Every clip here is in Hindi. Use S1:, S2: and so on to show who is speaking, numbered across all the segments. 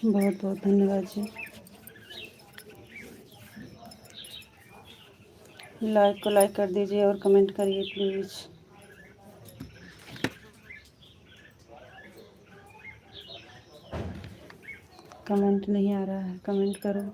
S1: बहुत बहुत धन्यवाद जी। लाइक को लाइक कर दीजिए और कमेंट करिए प्लीज़। कमेंट नहीं आ रहा है, कमेंट करो।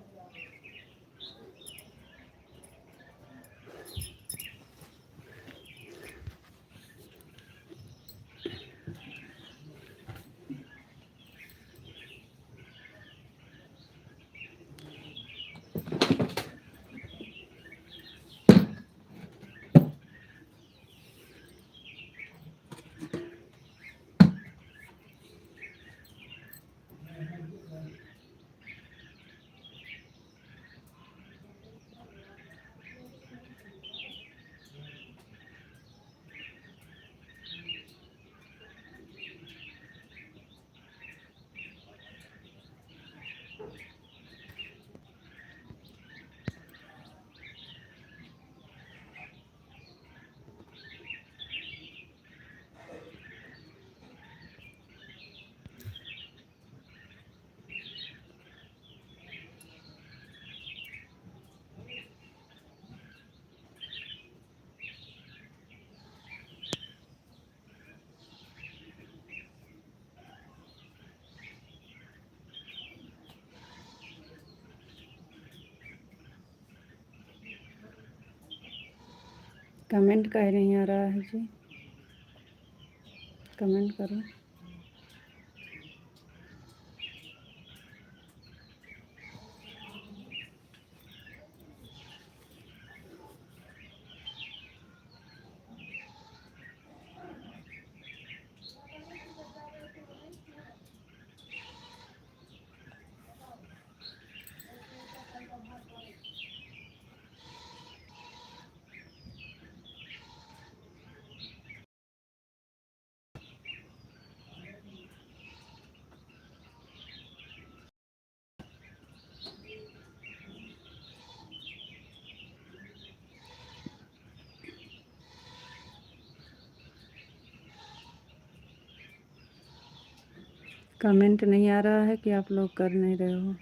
S1: कमेंट कहीं नहीं आ रहा है जी, कमेंट करो। कमेंट नहीं आ रहा है कि आप लोग कर नहीं रहे हो।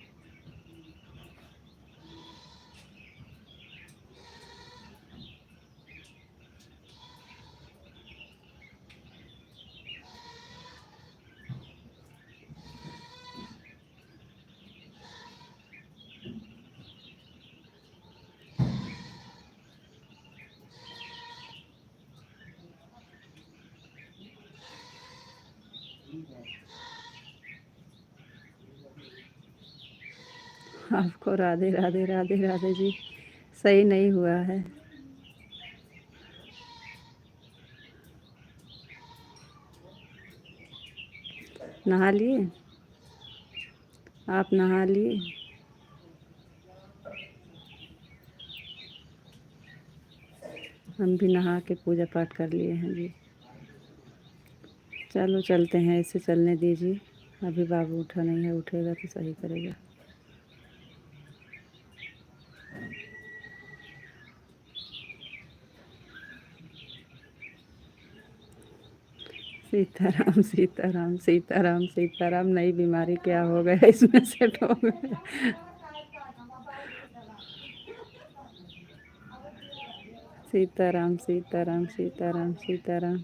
S1: आपको राधे राधे राधे राधे जी। सही नहीं हुआ है। नहा लिए? आप नहा लिए? हम भी नहा के पूजा पाठ कर लिए हैं जी। चलो चलते हैं, ऐसे चलने दीजिए। अभी बाबू उठा नहीं है, उठेगा तो सही करेगा। सीताराम सीताराम सीताराम सीताराम। नई बीमारी क्या हो गया इसमें सेट हो गया। सीताराम सीताराम सीताराम सीताराम।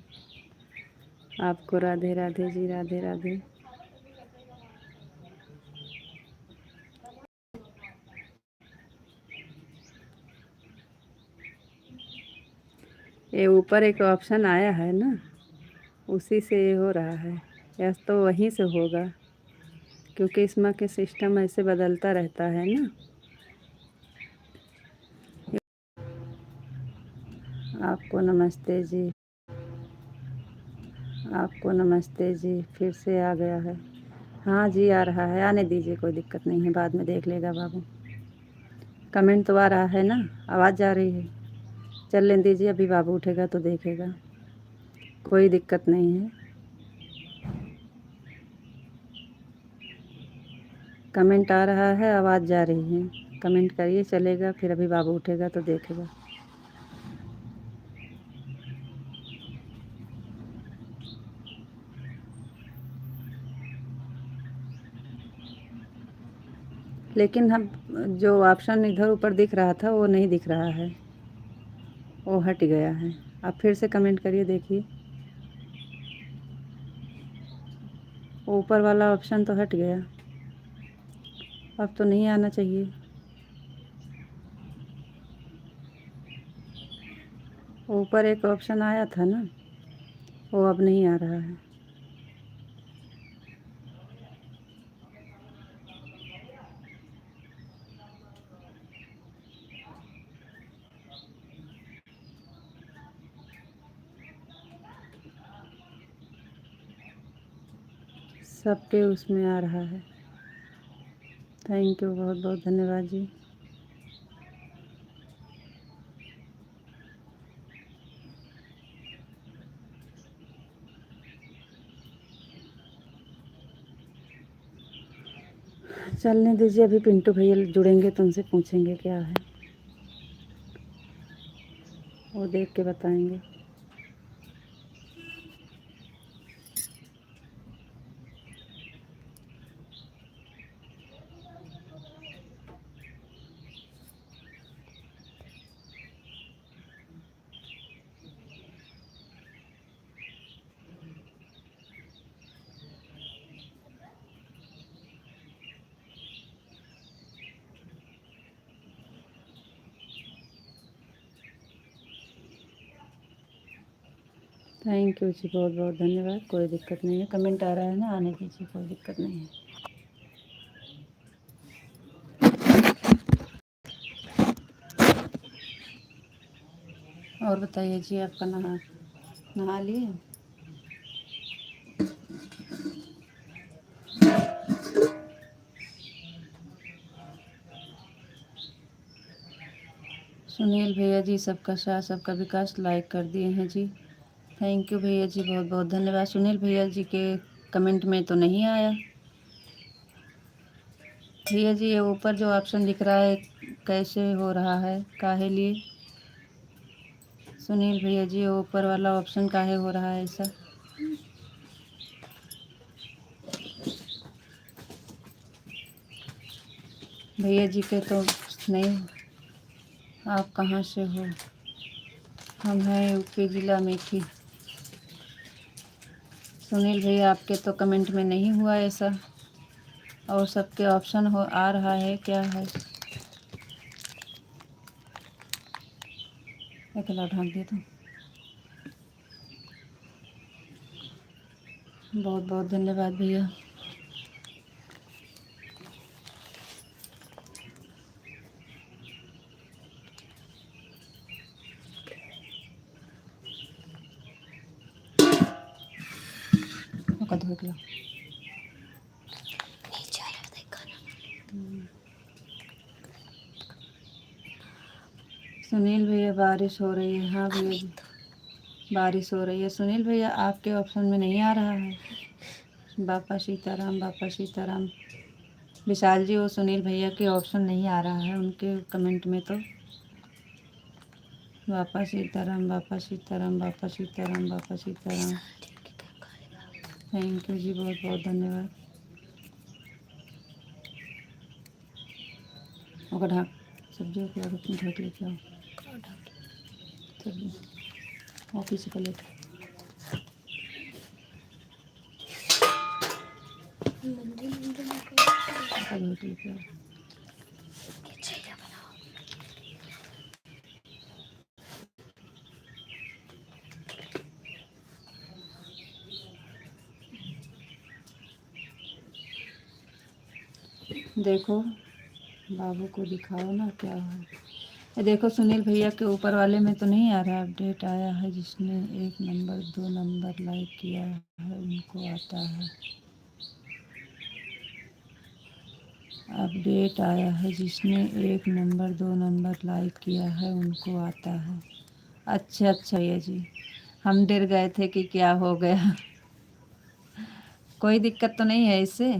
S1: आपको राधे राधे जी, राधे राधे। ये ऊपर एक ऑप्शन आया है ना, उसी से ये हो रहा है, या तो वहीं से होगा, क्योंकि इसमें के सिस्टम ऐसे बदलता रहता है ना। आपको नमस्ते जी। आपको नमस्ते जी। फिर से आ गया है। हाँ जी, आ रहा है, आने दीजिए, कोई दिक्कत नहीं है, बाद में देख लेगा बाबू। कमेंट तो आ रहा है ना, आवाज़ जा रही है। चल लेने दीजिए, अभी बाबू उठेगा तो देखेगा, कोई दिक्कत नहीं है। कमेंट आ रहा है, आवाज़ जा रही है, कमेंट करिए, चलेगा। फिर अभी बाबू उठेगा तो देखेगा। लेकिन हम जो ऑप्शन इधर ऊपर दिख रहा था वो नहीं दिख रहा है, वो हट गया है। आप फिर से कमेंट करिए, देखिए ऊपर वाला ऑप्शन तो हट गया, अब तो नहीं आना चाहिए। ऊपर एक ऑप्शन आया था ना, वो अब नहीं आ रहा है। सबके उसमें आ रहा है। थैंक यू, बहुत बहुत धन्यवाद जी। चलने दीजिए, अभी पिंटू भैया जुड़ेंगे तो उनसे पूछेंगे क्या है, वो देख के बताएंगे। थैंक यू जी, बहुत बहुत धन्यवाद। कोई दिक्कत नहीं है, कमेंट आ रहा है ना, आने दीजिए, कोई दिक्कत नहीं है। और बताइए जी, आपका नहा लिए? सुनील भैया जी, सबका साथ सबका विकास लाइक कर दिए हैं जी। थैंक यू भैया जी, बहुत बहुत धन्यवाद। सुनील भैया जी के कमेंट में तो नहीं आया। भैया जी, ये ऊपर जो ऑप्शन दिख रहा है कैसे हो रहा है, काहे लिए? सुनील भैया जी, ये ऊपर वाला ऑप्शन काहे हो रहा है ऐसा? भैया जी के तो नहीं। आप कहाँ से हो? हम हैं यूपी जिला मेठी। सुनील भैया आपके तो कमेंट में नहीं हुआ ऐसा, और सबके ऑप्शन हो आ रहा है, क्या है? अकेला ढांक दिया तो बहुत बहुत धन्यवाद भैया। धो दिया। सुनील भैया बारिश हो रही है। हाँ भैया जी, बारिश हो रही है। सुनील भैया आपके ऑप्शन में नहीं आ रहा है। बापा सीताराम, बापा सीताराम। विशाल जी, वो सुनील भैया के ऑप्शन नहीं आ रहा है उनके कमेंट में तो। बापा सीताराम, बापा सीताराम, बापा सीताराम, बापा सीताराम। थैंक यू जी, बहुत बहुत धन्यवाद। ओका ढाक, सब्जी को ढक लेके आओ। सब्जी ऑफिस से लेके लेके आओ। देखो बाबू को दिखाओ ना क्या है। ये देखो सुनील भैया के ऊपर वाले में तो नहीं आ रहा। अपडेट आया है जिसने 1 नंबर 2 नंबर लाइक किया है उनको आता है। अपडेट आया है जिसने 1 नंबर 2 नंबर लाइक किया है उनको आता है। अच्छा अच्छा भैया जी, हम डर गए थे कि क्या हो गया। कोई दिक्कत तो नहीं है इससे?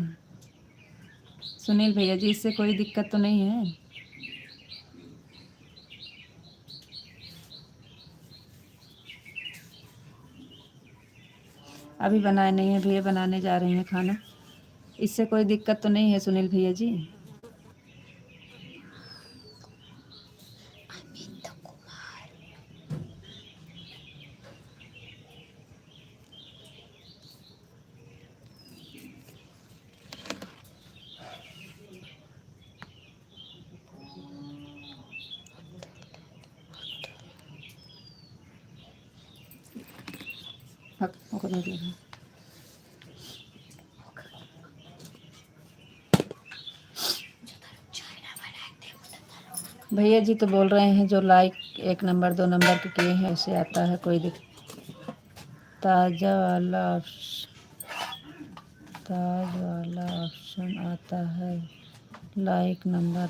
S1: सुनील भैया जी, इससे कोई दिक्कत तो नहीं है? अभी बनाए नहीं है भैया, बनाने जा रहे हैं खाना। इससे कोई दिक्कत तो नहीं है सुनील भैया जी? भैया जी तो बोल रहे हैं जो लाइक 1 नंबर 2 नंबर के किए हैं ऐसे आता है, कोई दिक्कत। ताज़ा वाला ऑप्शन आता है, लाइक नंबर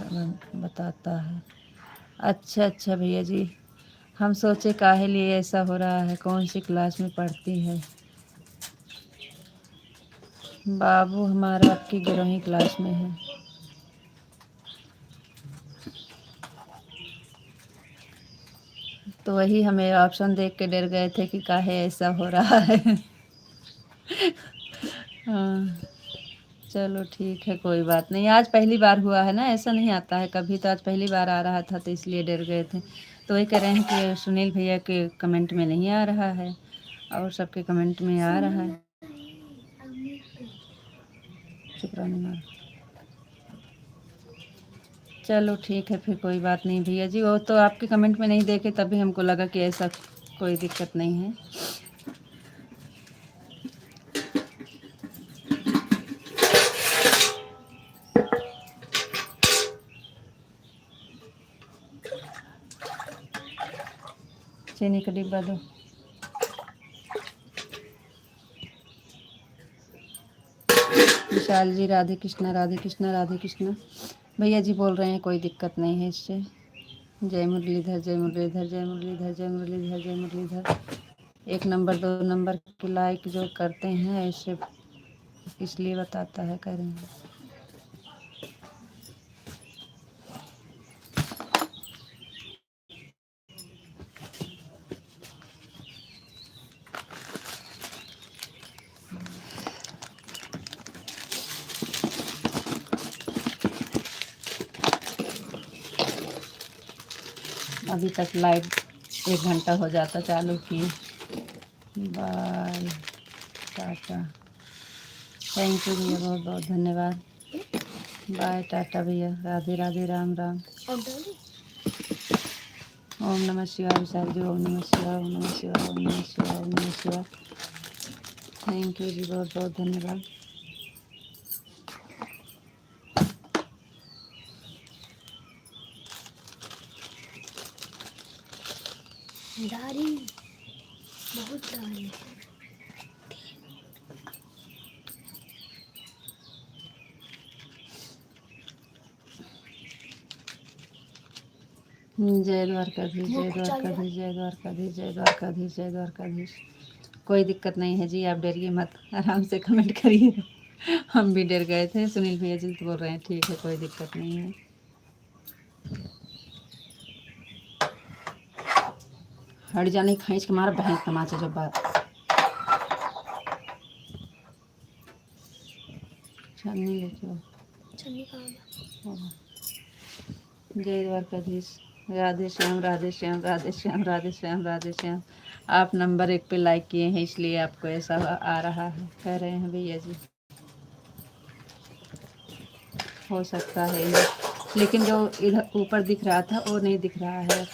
S1: बताता है। अच्छा अच्छा भैया जी, हम सोचे काहे लिए ऐसा हो रहा है, कौन सी क्लास में पढ़ती है? बाबू हमारा आपकी 11वीं क्लास में है। तो वही हमें ऑप्शन देख के डर गए थे कि काहे ऐसा हो रहा है। हाँ चलो ठीक है, कोई बात नहीं। आज पहली बार हुआ है ना, ऐसा नहीं आता है कभी, तो आज पहली बार आ रहा था तो इसलिए डर गए थे। तो वही कह रहे हैं कि सुनील भैया के कमेंट में नहीं आ रहा है और सबके कमेंट में आ रहा है। शुक्राना मार। चलो ठीक है, फिर कोई बात नहीं भैया जी, वो तो आपके कमेंट में नहीं देखे तभी हमको लगा कि ऐसा कोई दिक्कत नहीं है। चीनी का डिब्बा दो। विशाल जी, राधे कृष्णा राधे कृष्णा राधे कृष्णा। भैया जी बोल रहे हैं कोई दिक्कत नहीं है इससे। जय मुरलीधर, जय मुरलीधर, जय मुरलीधर, जय मुरलीधर, जय मुरलीधर। 1 नंबर 2 नंबर के लाइक जो करते हैं ऐसे इसलिए बताता है, कह रहे हैं। अभी तक लाइट 1 घंटा हो जाता चालू किए। बाय टाटा। थैंक यू भैया, बहुत बहुत धन्यवाद। बाय टाटा भैया, राधे राधे, राम राम। ओम नमः शिवाय विशाल जी, ओम नमः शिवाय, ओम नमः शिवाय, ओम नमः शिवाय, ओम नमः शिवाय। थैंक यू जी, बहुत बहुत धन्यवाद।
S2: दाढ़ी बहुत दाढ़ी।
S1: जय द्वारकाधीश, जय द्वारकाधीश, जय द्वारकाधीश, जय द्वारकाधीश, जय द्वारकाधीश। कोई दिक्कत नहीं है जी, आप डरिए मत, आराम से कमेंट करिए। हम भी डर गए थे, सुनील भैया जी तो बोल रहे हैं ठीक है, कोई दिक्कत नहीं है। हट जाने खींच के मारा बहन तमाचा जब बात। छन्नी लेके आओ।
S2: छन्नी कहाँ है?
S1: जय द्वारकाधीश, राधे श्याम, राधे श्याम, राधे श्याम, राधे श्याम, राधे श्याम। आप नंबर 1 पे लाइक किए हैं इसलिए आपको ऐसा आ रहा है, कह रहे हैं भैया जी। हो सकता है, लेकिन जो इधर ऊपर दिख रहा था वो नहीं दिख रहा है।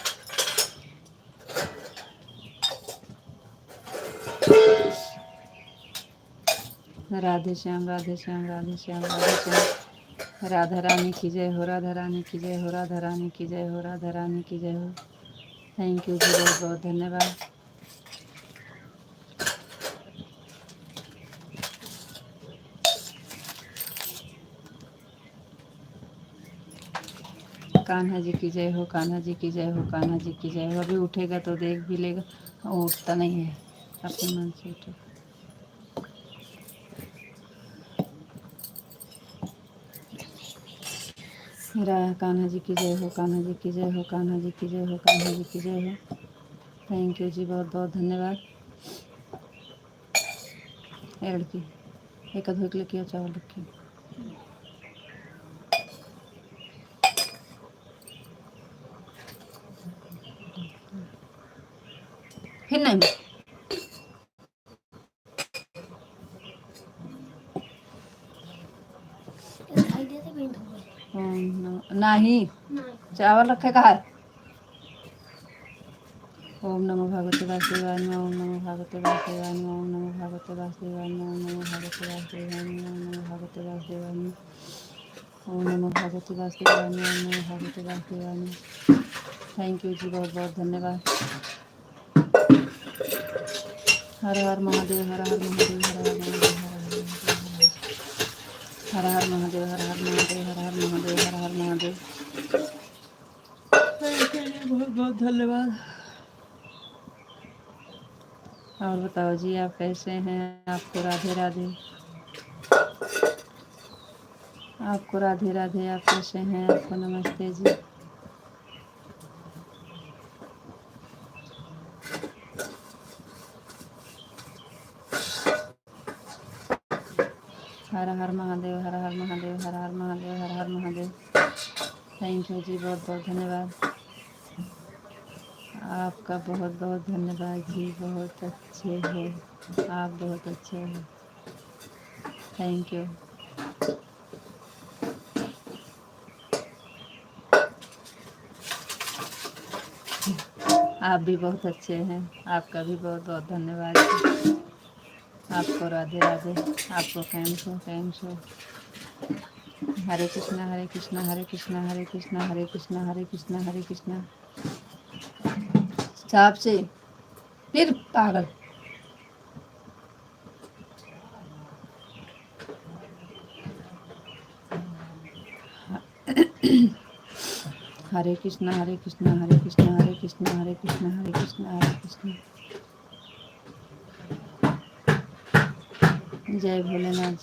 S1: राधे श्याम, राधे श्याम, राधे श्याम, राधे श्याम। राधा रानी की जय हो, राधा रानी की जय हो, राधा रानी की जय हो, राधा रानी की जय हो। थैंक यू जी, बहुत बहुत धन्यवाद। कान्हा जी की जय हो, कान्हा जी की जय हो, कान्हा जी की जय हो। अभी उठेगा तो देख भी लेगा, वो उठता नहीं है, अपने मन से उठे। कान्हा जी की जय हो, कान्हा जी की जय हो, कान्हा जी की जय हो, कान्हा जी की जय हो। थैंक यू जी, बहुत बहुत धन्यवाद। लड़की एक अधो किलो चावल रखी। फिर नहीं नहीं चावल रखे का है। ओम नमो भगवते वासुदेवाय नमः, ओम नमो भगवते वासुदेवाय नमः, ओम नमो भगवते वासुदेवाय नमः, ओम नमो भगवते वासुदेवाय नमः, ओम नमो भगवते वासुदेवाय नमः, ओम नमो भगवते वासुदेवाय नमः, ओम नमो भगवते वासुदेवाय नमः। थैंक यू जी, बहुत बहुत धन्यवाद। हर हर महादेव, हर हर महादेव, हर हर महादेव, हर हर महादेव, हर हर महादेव, हर हर महादेव, हर हर महादेव। बहुत बहुत धन्यवाद। और बताओ जी, आप कैसे हैं? आपको राधे राधे, आपको राधे राधे। आप कैसे हैं? आपको नमस्ते जी। हर हर महादेव, हर हर महादेव, हर हर महादेव, हर हर महादेव। थैंक यू जी, बहुत बहुत धन्यवाद। आपका बहुत बहुत धन्यवाद जी, बहुत अच्छे हो आप, बहुत अच्छे हो। Thank you. आप भी बहुत अच्छे हैं, आपका भी बहुत बहुत धन्यवाद जी। आपको राधे राधे, आपको कैम शो। हरे कृष्णा, हरे कृष्णा, हरे कृष्णा, हरे कृष्णा, हरे कृष्णा, हरे कृष्णा, हरे कृष्णा। सांप से फिर पागल। हरे कृष्णा, हरे कृष्णा, हरे कृष्णा, हरे कृष्णा, हरे कृष्णा, हरे कृष्णा, हरे कृष्णा। जय भोलेनाथ,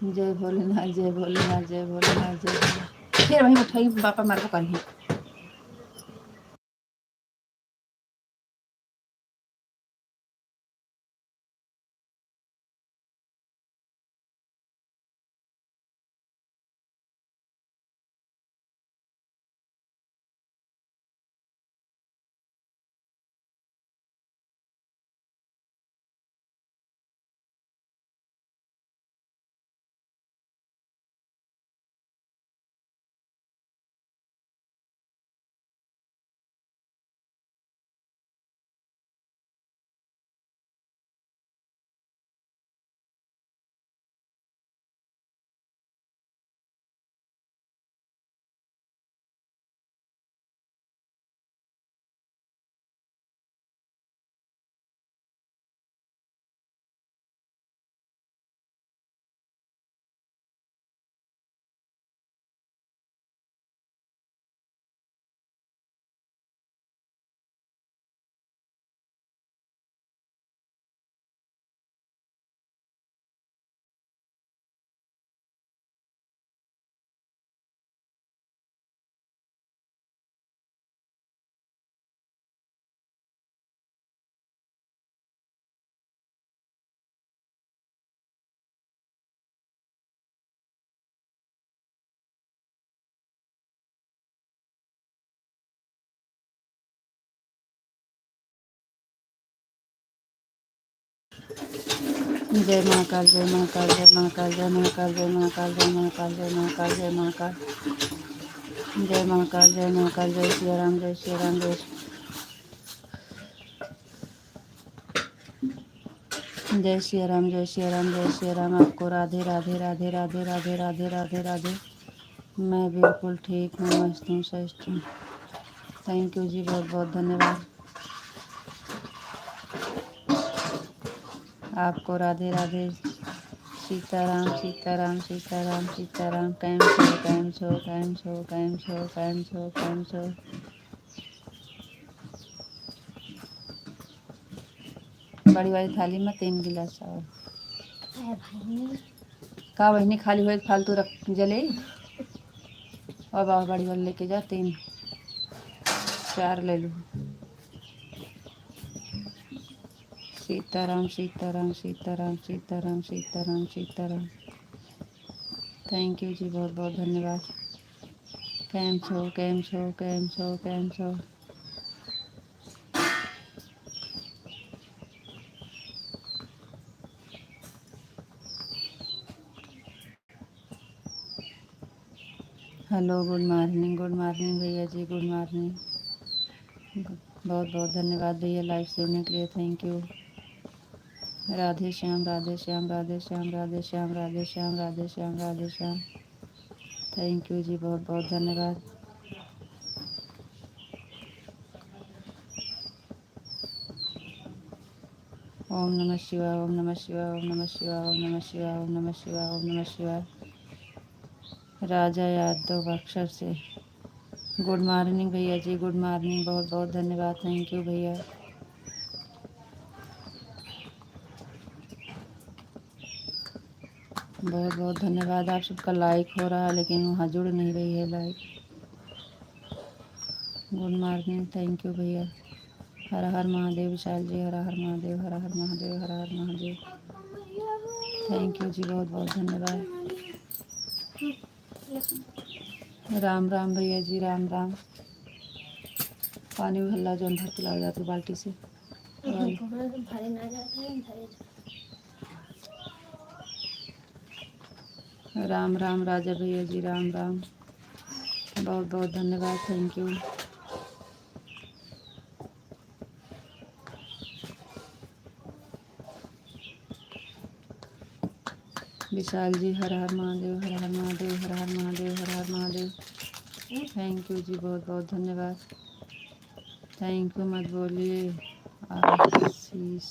S1: जय भोलेनाथ, जय भोलेनाथ, जय भोलेनाथ, जय भोलेनाथ। फिर वहीं उठाई बापा मार को कहीं। जय महाकाल, जय महाकाल, जय महाकाल, जय महाकाल, जय महाकाल, जय महाकाल, जय महाकाल, जय महाकाल, जय महाकाल, जय महाकाल, जय श्री राम, जय श्री राम, जय श्री राम, जय श्री राम, जय श्री राम। आपको राधे राधे राधे राधे राधे राधे राधे राधे। मैं बिल्कुल ठीक हूँ, मस्त हूँ, स्वस्थ हूँ। थैंक यू जी, बहुत बहुत धन्यवाद। आपको राधे राधे। सीताराम सीताराम सीताराम सीताराम। कैम छो कैम छो कैम छो कैम छो कैम छो कैम छो। बड़ी वाली थाली में 3 गिलास चावल
S2: है भाई।
S1: का बहनी खाली हुए फालतू रख जले। और बाबा बड़ी वाली लेके जा, 3 4 ले लो। सीताराम सीताराम सीताराम सीताराम सीताराम सीताराम। थैंक यू जी, बहुत बहुत धन्यवाद। कैम छो कैम छो कैम छो कैम छो। हेलो, गुड मॉर्निंग भैया जी, गुड मॉर्निंग। बहुत बहुत धन्यवाद भैया लाइव सुनने के लिए, thank you. Radhe Shyam Radhe Shyam Radhe Shyam Radhe Shyam Radhe Shyam Radhe Shyam Radhe Shyam. Thank you जी, बहुत बहुत धन्यवाद। ओम नमः शिवाय, ओम नमः शिवाय, ओम नमः शिवाय, ओम नमः शिवाय, ओम नमः शिवाय, ओम नमः शिवाय। राजा यादव बक्सर से गुड मॉर्निंग भैया जी, गुड मॉर्निंग, बहुत बहुत धन्यवाद, थैंक यू भैया। बहुत बहुत धन्यवाद। आप सबका लाइक हो रहा है लेकिन वहाँ जुड़ नहीं रही है like. Good morning, thank you भैया। हर हर महादेव विशाल जी, हर हर महादेव, हर हर महादेव, हर हर महादेव। थैंक यू जी, बहुत बहुत धन्यवाद। राम राम भैया जी, राम राम। पानी भल्ला जो भर के ला जाते बाल्टी से। राम राम राजा भैया जी, राम राम। बहुत बहुत धन्यवाद, thank you. Vishal ji, Har Har Mahadev, Har Har Mahadev, Har Har Mahadev, Har Har Mahadev. Thank you जी, बहुत बहुत धन्यवाद, थैंक यू। मत बोलिए, आशीष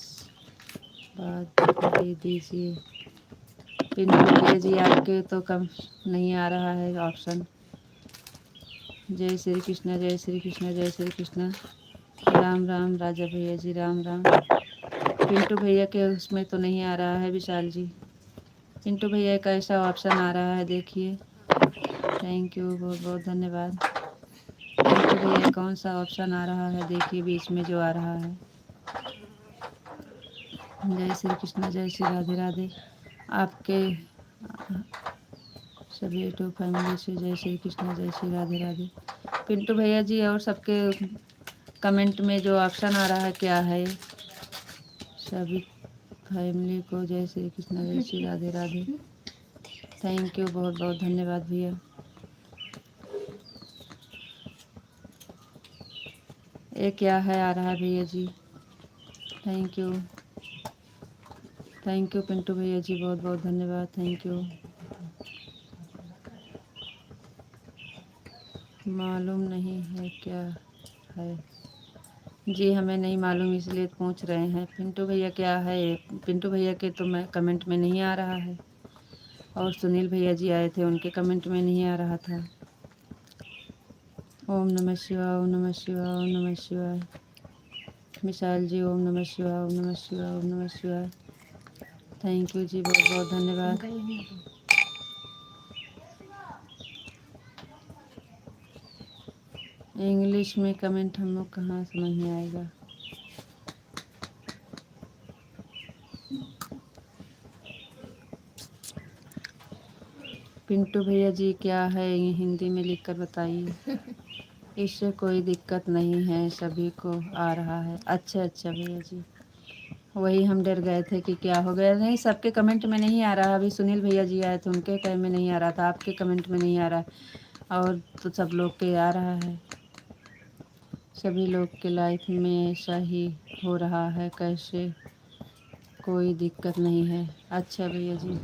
S1: बात दे दीजिए। पिंटू भैया जी, आपके तो कम नहीं आ रहा है ऑप्शन। जय श्री कृष्ण, जय श्री कृष्ण, जय श्री कृष्ण। राम राम राजा भैया जी, राम राम। पिंटू भैया के उसमें तो नहीं आ रहा है विशाल जी। पिंटू भैया का ऐसा ऑप्शन आ रहा है, देखिए। थैंक यू, बहुत बहुत धन्यवाद। पिंटू भैया कौन सा ऑप्शन आ रहा है, देखिए बीच में जो आ रहा है। जय श्री कृष्ण, जय श्री राधे राधे। आपके सभी यूट्यूब फैमिली से जय श्री कृष्ण, जय श्री राधे राधे। पिंटू भैया जी और सबके कमेंट में जो ऑप्शन आ रहा है क्या है? सभी फैमिली को जय श्री कृष्ण, जय श्री राधे राधे। थैंक यू, बहुत बहुत धन्यवाद भैया। ये क्या है आ रहा है भैया जी? Thank you, thank you Pintu भैया जी, बहुत बहुत धन्यवाद, थैंक यू। मालूम नहीं है क्या है जी, हमें नहीं मालूम इसलिए पूछ रहे हैं। पिंटू भैया क्या है? पिंटू भैया के तो मैं कमेंट में नहीं आ रहा है, और सुनील भैया जी आए थे उनके कमेंट में नहीं आ रहा था। ओम नमः शिवाय, ओम नमः शिवाय, ओम नमः शिवाय। विशाल जी, ओम नमः शिवाय, ओम नमः शिवाय, ओम नमः शिवाय। थैंक यू जी, बहुत बहुत धन्यवाद। इंग्लिश में कमेंट हम लोग कहाँ समझ में आएगा? पिंटू भैया जी क्या है, ये हिंदी में लिखकर बताइए। इससे कोई दिक्कत नहीं है, सभी को आ रहा है। अच्छा अच्छा भैया जी, वही हम डर गए थे कि क्या हो गया। नहीं, सबके कमेंट में नहीं आ रहा। अभी सुनील भैया जी आए थे, उनके कमेंट में नहीं आ रहा था, आपके कमेंट में नहीं आ रहा, और तो सब लोग के आ रहा है। सभी लोग के लाइफ में ऐसा ही हो रहा है, कैसे, कोई दिक्कत नहीं है। अच्छा भैया जी,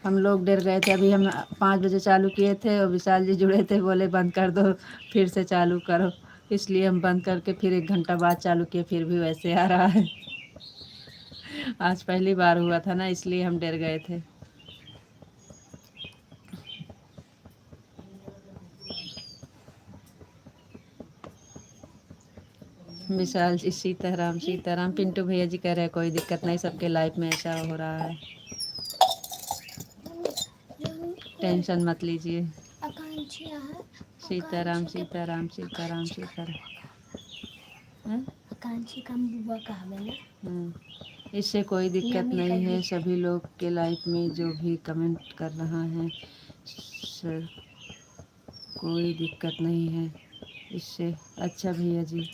S1: हम लोग डर गए थे। अभी हम 5 बजे चालू किए थे और विशाल जी जुड़े थे, बोले बंद कर दो फिर से चालू करो, इसलिए हम बंद करके फिर 1 घंटा बाद चालू किए, फिर भी वैसे आ रहा है। आज पहली बार हुआ था ना, इसलिए हम डर गए थे। विशाल जी सीताराम सीताराम। पिंटू भैया जी कह रहे हैं कोई दिक्कत नहीं, सबके लाइफ में ऐसा हो रहा है, टेंशन मत लीजिए।
S2: आकांक्षा है।
S1: सीताराम सीताराम सीताराम सीताराम। हैं?
S2: आकांक्षी का बुआ कहा मैंने।
S1: इससे कोई दिक्कत नहीं है। सभी लोग के लाइफ में जो भी कमेंट कर रहा है, कोई दिक्कत नहीं है इससे। अच्छा भैया जी,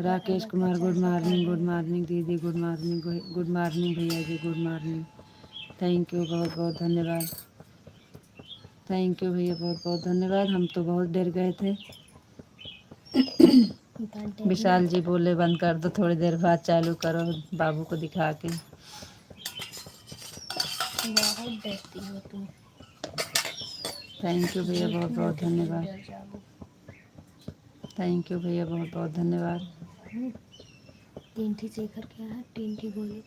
S1: Rakesh Kumar good morning, good morning दीदी, गुड मॉर्निंग, गुड मॉर्निंग भैया जी, गुड मॉर्निंग। थैंक यू, बहुत बहुत धन्यवाद। थैंक यू भैया, बहुत बहुत धन्यवाद। हम तो बहुत डर गए थे। विशाल जी बोले बंद कर दो, थोड़ी देर बाद चालू करो बाबू को दिखा के।
S2: बहुत डरती हो तुम।
S1: थैंक यू भैया, बहुत बहुत धन्यवाद। थैंक यू भैया, बहुत बहुत धन्यवाद।
S2: टिंटी शेखर क्या है, टिंटी बोलो।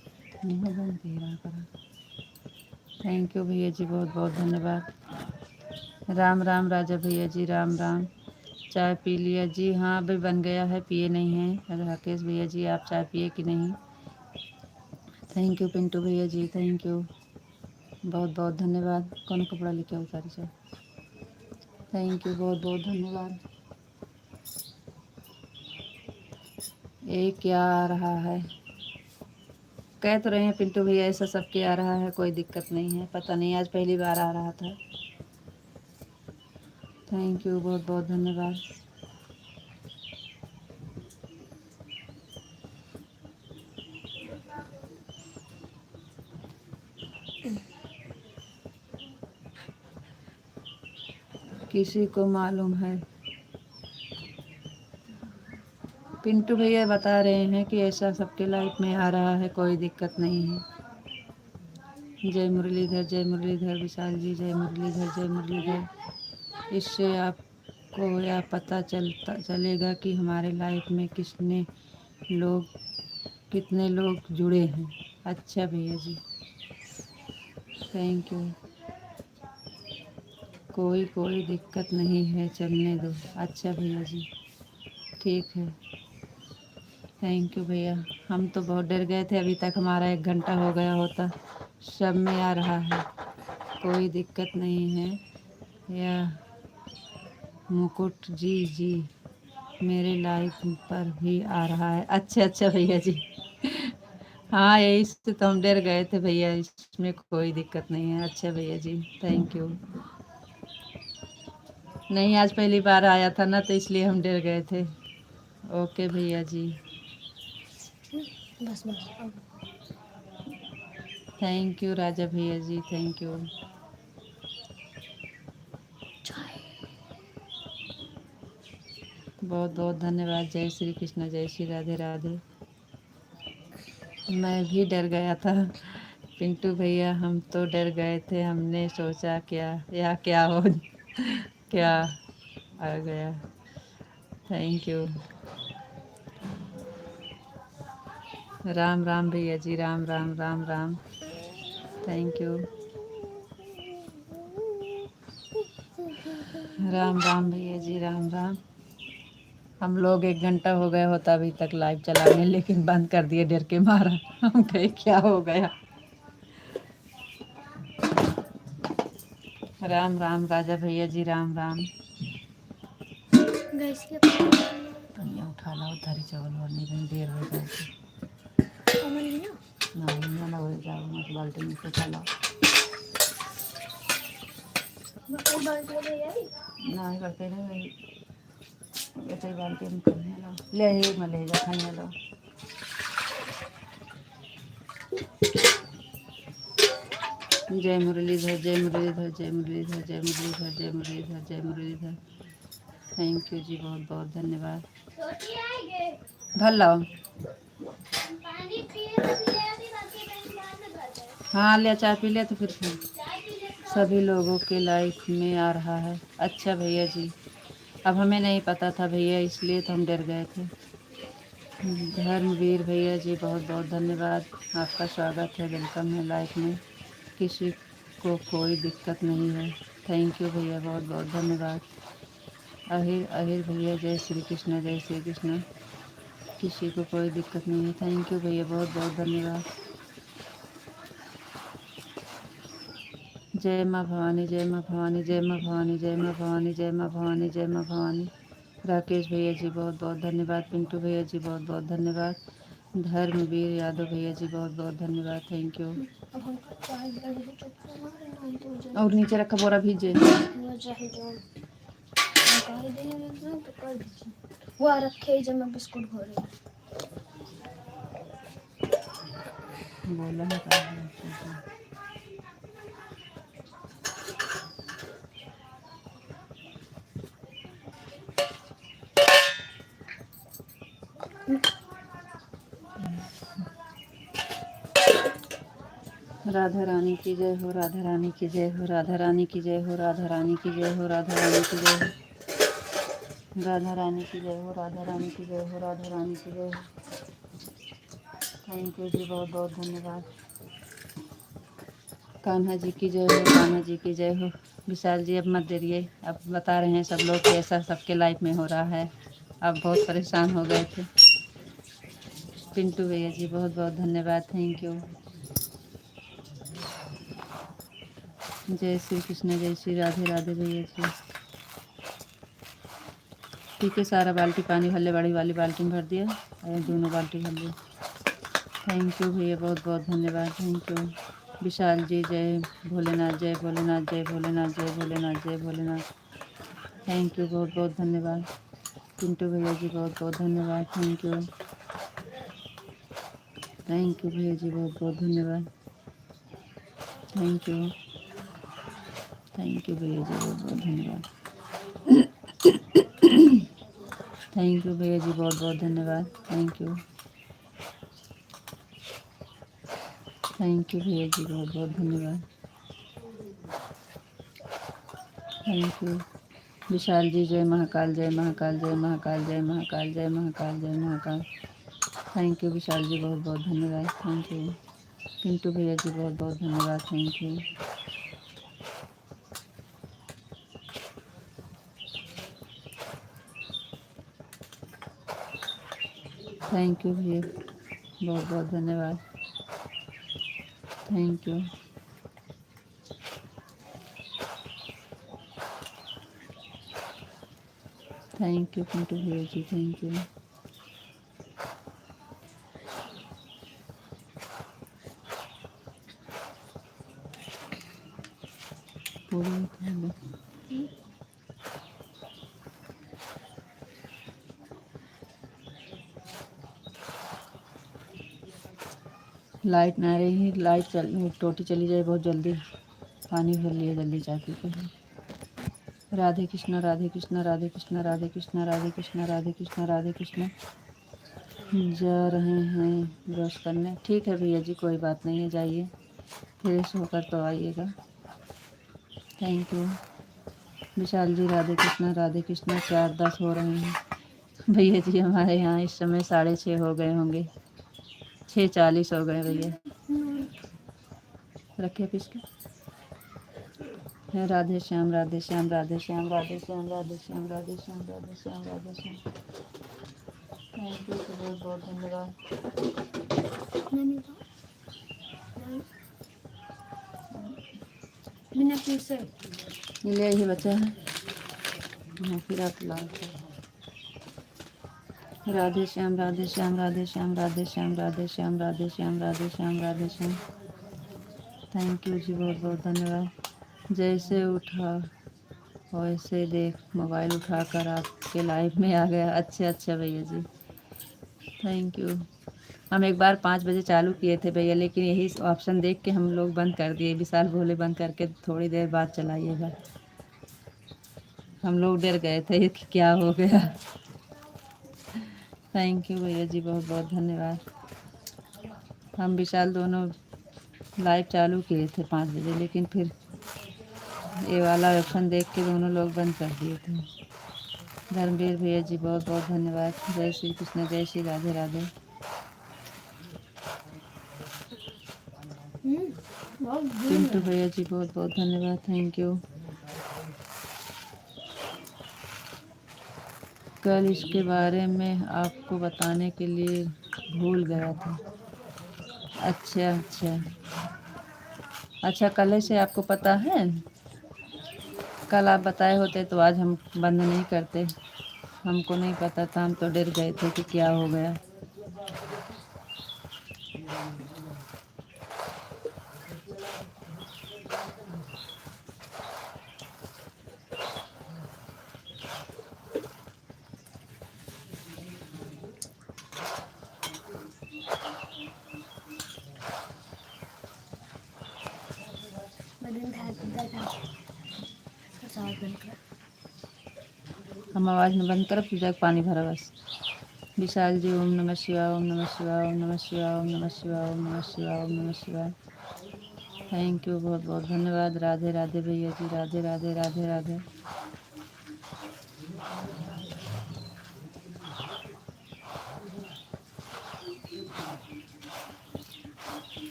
S1: थैंक यू भैया जी, बहुत बहुत धन्यवाद। राम राम राजा भैया जी, राम राम। चाय पी लिया जी? हाँ अभी बन गया है, पिए नहीं हैं। राकेश भैया जी, आप चाय पिए कि नहीं? थैंक यू पिंटू भैया जी, थैंक यू, बहुत बहुत धन्यवाद। कौन कपड़ा लेके आओ सारी चाय। थैंक यू, बहुत बहुत धन्यवाद। ये क्या आ रहा है? कह तो रहे हैं पिंटू भैया ऐसा सबके आ रहा है, कोई दिक्कत नहीं है। पता नहीं, आज पहली बार आ रहा था। थैंक यू, बहुत बहुत धन्यवाद। किसी को मालूम है? पिंटू भैया बता रहे हैं कि ऐसा सबके लाइफ में आ रहा है, कोई दिक्कत नहीं है। जय मुरलीधर, जय मुरलीधर विशाल जी, जय मुरलीधर, जय मुरलीधर। इससे आपको यह पता चलेगा कि हमारे लाइफ में कितने लोग जुड़े हैं। अच्छा भैया जी, थैंक यू। कोई दिक्कत नहीं है, चलने दो। अच्छा भैया जी, ठीक है। थैंक यू भैया। हम तो बहुत डर गए थे, अभी तक हमारा 1 घंटा हो गया होता। सब में आ रहा है, कोई दिक्कत नहीं है। या मुकुट जी मेरे लाइफ पर भी आ रहा है। अच्छा अच्छा भैया जी। हाँ यही से तो हम डर गए थे भैया, इसमें कोई दिक्कत नहीं है। अच्छा भैया जी, थैंक यू। नहीं आज पहली बार आया था ना, तो इसलिए हम डर गए थे। ओके भैया जी,
S2: बस बस।
S1: थैंक यू राजा भैया जी, थैंक यू। बहुत बहुत धन्यवाद। जय श्री कृष्ण, जय श्री राधे राधे। मैं भी डर गया था पिंटू भैया, हम तो डर गए थे। हमने सोचा क्या हो क्या आ गया। Thank you. राम राम भैया जी, राम राम राम राम। Thank you. राम राम भैया जी, राम राम। हम लोग 1 घंटा हो गया होता अभी तक लाइव चलाने, लेकिन बंद कर दिए डर के मारा। हम कहे क्या हो गया। राम राम राजा भैया जी, राम राम।
S2: गैस के
S1: धनिया उठा लो, थारी चावल भरने में देर हो जाएगी।
S2: अमन भी ना
S1: ना हो जाओ, मत बाल्टी में से उठा लो। नहीं करते नहीं, ऐसे बाल्टी में करने लो, ले ही मैं ले जा खाने लो। जय मुरलीधर, जय मुरलीधर, जय मुरलीधर, जय मुरलीधर, जय मुरलीधर, जय मुरलीधर। थैंक यू जी, बहुत बहुत धन्यवाद। भर लाओ। हाँ ले चाय पी ले तो फिर सभी लोगों के लाइफ में आ रहा है। अच्छा भैया जी, अब हमें नहीं पता था भैया, इसलिए तो हम डर गए थे। धर्मवीर भैया जी, बहुत बहुत धन्यवाद। आपका स्वागत है, वेलकम है लाइफ में, किसी को कोई दिक्कत नहीं है। थैंक यू भैया, बहुत बहुत धन्यवाद। अहिर अहिर भैया, जय श्री कृष्ण, जय श्री कृष्ण। किसी को कोई दिक्कत नहीं है। थैंक यू भैया, बहुत बहुत धन्यवाद। जय माँ भवानी, जय माँ भवानी, जय माँ भवानी, जय माँ भवानी, जय माँ भवानी, जय माँ भवानी। राकेश भैया जी, बहुत बहुत धन्यवाद। पिंटू भैया जी, बहुत बहुत धन्यवाद। धर्मवीर यादव भैया जी, बहुत बहुत धन्यवाद। Thank you. और नीचे रखा बोरा भीजे
S2: वो रखे जब मैं बिस्कुट भर रही
S1: बोला है का? राधा रानी की जय हो, राधा रानी की जय हो, राधा रानी की जय हो, राधा रानी की जय हो, राधा रानी की जय हो, राधा रानी की जय हो, राधा रानी की जय हो, राधा रानी की जय हो। थैंक यू जी, बहुत बहुत धन्यवाद। कान्हा जी की जय हो, कान्हा जी की जय हो। विशाल जी अब मत देरिए, अब बता रहे हैं सब लोग कि ऐसा सबके लाइफ में हो रहा है। अब बहुत परेशान हो गए थे। पिंटू भैया जी, बहुत बहुत धन्यवाद। Thank you. जय श्री कृष्ण, जय श्री राधे राधे भैया जी। ठीक है, सारा बाल्टी पानी हल्ले बड़ी वाली बाल्टी में भर दिया और दोनों बाल्टी भर ली। थैंक यू भैया, बहुत बहुत धन्यवाद। Thank you. विशाल जी, जय भोलेनाथ, जय भोलेनाथ, जय भोलेनाथ, जय भोलेनाथ, जय भोलेनाथ। थैंक यू, बहुत बहुत धन्यवाद। पिंटू भैया जी, बहुत बहुत धन्यवाद। Thank you. थैंक यू भैया जी, बहुत बहुत धन्यवाद। Thank you. थैंक यू भैया जी, बहुत बहुत धन्यवाद। थैंक यू भैया जी, बहुत बहुत धन्यवाद। Thank you. थैंक यू भैया जी, बहुत बहुत धन्यवाद। Thank you. विशाल जी, जय महाकाल, जय महाकाल, जय महाकाल, जय महाकाल, जय महाकाल, जय महाकाल। थैंक यू विशाल जी, बहुत बहुत धन्यवाद। Thank you. पिंटू भैया जी, बहुत बहुत धन्यवाद। Thank you. थैंक यू भैया, बहुत बहुत धन्यवाद। Thank you. Thank you Pintu भैया जी, थैंक यू। पूरी थाली। लाइट ना रही है, लाइट टोटी चली जाए बहुत जल्दी। पानी भर लिया जल्दी चाय पी के। राधे कृष्णा, राधे कृष्णा, राधे कृष्णा, राधे कृष्णा, राधे कृष्णा, राधे कृष्णा, राधे कृष्णा। जा रहे हैं ब्रश करने। ठीक है भैया जी, कोई बात नहीं है, जाइए फ्रेश होकर तो आइएगा। Thank you. विशाल जी, राधे कृष्णा, राधे कृष्णा। 4:10 हो रहे हैं भैया जी, हमारे यहाँ इस समय 6:30 हो गए होंगे। 6:40 हो गए भैया। रखे पीस के। राधे श्याम, राधे श्याम, राधे श्याम, राधे श्याम, राधे श्याम, राधे श्याम, राधे श्याम, राधे श्याम। थैंक यू, बहुत बहुत धन्यवाद।
S2: बिना फिर से
S1: ले ही बचा है। हाँ, फिर आप लाओ। राधे श्याम, राधे श्याम, राधे श्याम, राधे श्याम, राधे श्याम, राधे श्याम, राधे श्याम, राधे श्याम। थैंक यू जी, बहुत बहुत धन्यवाद। जैसे उठा वैसे देख मोबाइल उठाकर आपके लाइव में आ गया। अच्छा अच्छा भैया जी, थैंक यू। हम एक बार 5 बजे चालू किए थे भैया, लेकिन यही ऑप्शन देख के हम लोग बंद कर दिए। विशाल बोले बंद करके थोड़ी देर बाद चलाइएगा। हम लोग डर गए थे कि क्या हो गया। थैंक यू भैया जी, बहुत बहुत धन्यवाद। हम विशाल दोनों लाइव चालू किए थे 5 बजे, लेकिन फिर ये वाला ऑप्शन देख के दोनों लोग बंद कर दिए थे। धर्मवीर भैया जी बहुत बहुत धन्यवाद। जय श्री कृष्ण, जय श्री राधे राधे। पिंटू भैया जी बहुत बहुत धन्यवाद, थैंक यू। कल इसके बारे में आपको बताने के लिए भूल गया था। अच्छा अच्छा अच्छा, कल से आपको पता है? कल आप बताए होते तो आज हम बंद नहीं करते। हमको नहीं पता था, हम तो डर गए थे कि क्या हो गया। हम आवाज़ में बंद करब, पूजा के पानी भरा बस। विशाल जी ओम नमः शिवाय, ओम नमः शिवाय, ओम नमः शिवाय, ओम नमः शिवाय, ओम नमः शिवाय, ओम नमः शिवाय। थैंक यू, बहुत बहुत धन्यवाद। राधे राधे भैया जी, राधे राधे राधे राधे।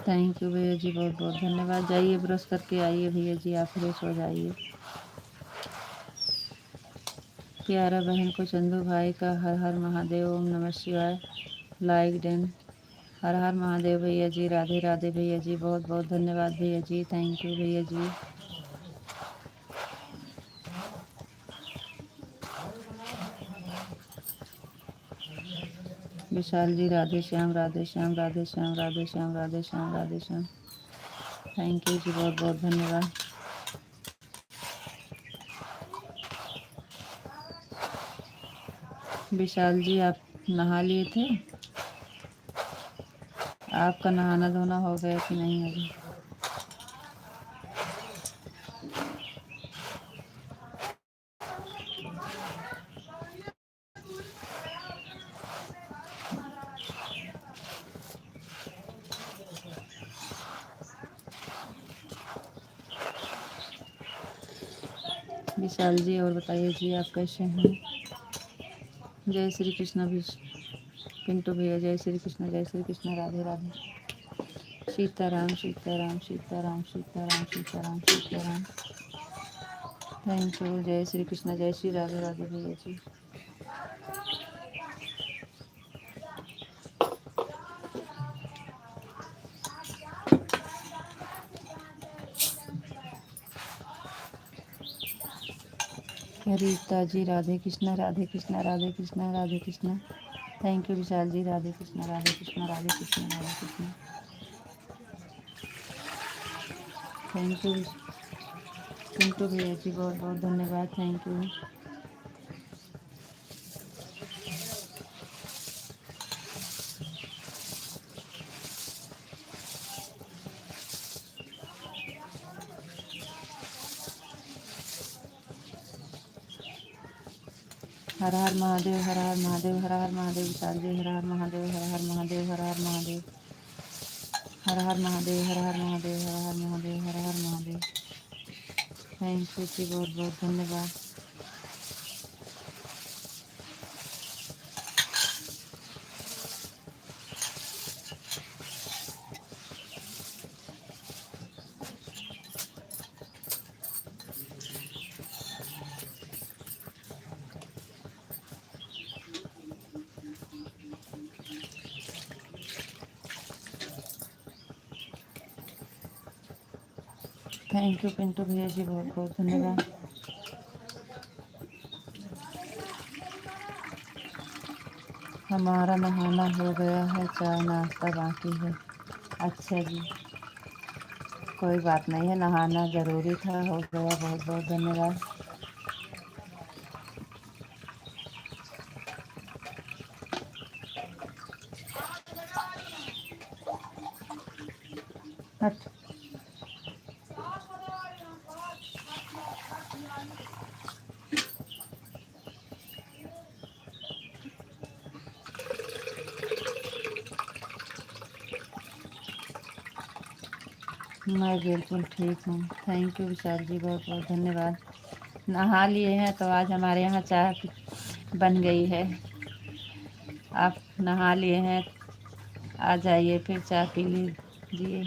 S1: थैंक यू भैया जी, बहुत बहुत धन्यवाद। जाइए ब्रश करके आइए भैया जी, आप फ्रेश हो जाइए। प्यारा बहन को चंदू भाई का हर हर महादेव, ओम नमः शिवाय, लाइक डन। हर हर महादेव भैया जी, राधे राधे भैया जी, बहुत बहुत धन्यवाद भैया जी, थैंक यू भैया जी। विशाल जी राधे श्याम, राधे श्याम, राधे श्याम, राधे श्याम, राधे श्याम, राधे श्याम। थैंक यू जी, बहुत बहुत धन्यवाद। विशाल जी आप नहा लिए थे? आपका नहाना धोना हो गया कि नहीं अभी? विशाल जी और बताइए जी, आप कैसे हैं? जय श्री कृष्ण भी पिंटू भैया, जय श्री कृष्ण, जय श्री कृष्ण, राधे राधे। सीताराम सीताराम सीताराम सीताराम सीताराम सीताराम। थैंक यू, जय श्री कृष्ण, जय श्री राधे राधे भैया जी। Rita ji Radhe Krishna, Radhe Krishna, Radhe Krishna, Radhe Krishna. Thank you Vishal ji, Radhe Krishna, Radhe Krishna, Radhe Krishna, Radhe Krishna. Thank you Pintu भैया जी, बहुत बहुत धन्यवाद, thank you. Har Har Mahadev, Har Har Mahadev, Har Har Mahadev. Vishal ji Har Har Mahadev, Har Har Mahadev, Har Har Mahadev, Har Har Mahadev, Har Har Mahadev, Har Har Mahadev, Har Har Mahadev. Thank you जी, बहुत बहुत धन्यवाद। थैंक यू पिंटू भैया जी, बहुत बहुत धन्यवाद। हमारा नहाना हो गया है, चाय नाश्ता बाकी है। अच्छा जी, कोई बात नहीं है, नहाना ज़रूरी था, हो गया, बहुत बहुत धन्यवाद। हट। मैं बिल्कुल ठीक हूँ। थैंक यू विशाल जी, बहुत बहुत धन्यवाद। नहा लिए हैं तो आज हमारे यहाँ चाय बन गई है। आप नहा लिए हैं, आ जाइए फिर चाय पी लीजिए।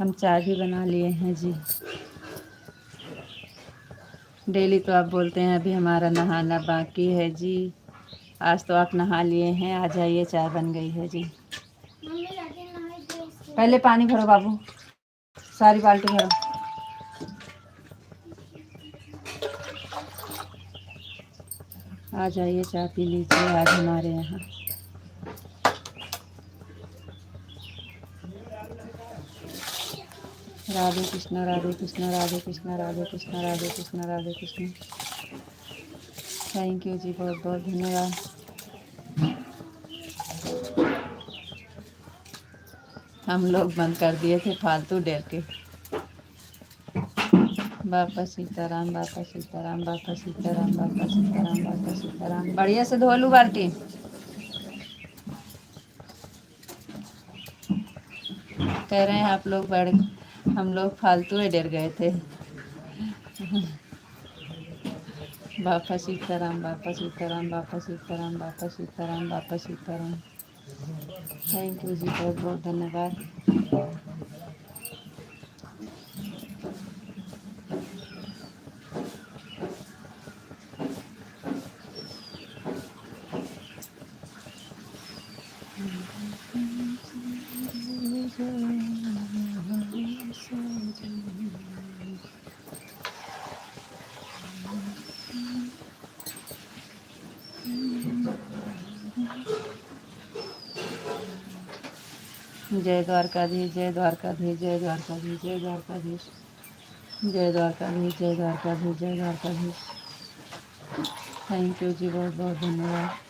S1: हम चाय भी बना लिए हैं जी। डेली तो आप बोलते हैं अभी हमारा नहाना बाकी है जी। आज तो आप नहा लिए हैं, आ जाइए चाय बन गई है जी। पहले पानी भरो बाबू, सारी बाल्टी भरो। आ जाइए चाय पी लीजिए आज हमारे यहाँ। राधे कृष्णा राधे कृष्णा राधे कृष्णा राधे कृष्णा राधे कृष्णा राधे कृष्णा। थैंक यू जी, बहुत बहुत धन्यवाद। हम लोग बंद कर दिए थे फालतू डेर के। बापा सीताराम बापा सीताराम बापा सीताराम बापा सीताराम बापा सीताराम। बढ़िया से धो लूँ बाल्टी। कह रहे हैं आप लोग हम लोग फालतू में डर गए थे। बापा सीताराम बापा सीताराम बापा सीताराम बापा सीताराम बापा सीताराम। थैंक यू जी, बहुत बहुत धन्यवाद। जय द्वारकाधीश जय द्वारकाधीश जय द्वारकाधीश जय द्वारकाधीश जय द्वारकाधीश जय द्वारकाधीश जय द्वारकाधीश। थैंक यू जी, बहुत बहुत धन्यवाद।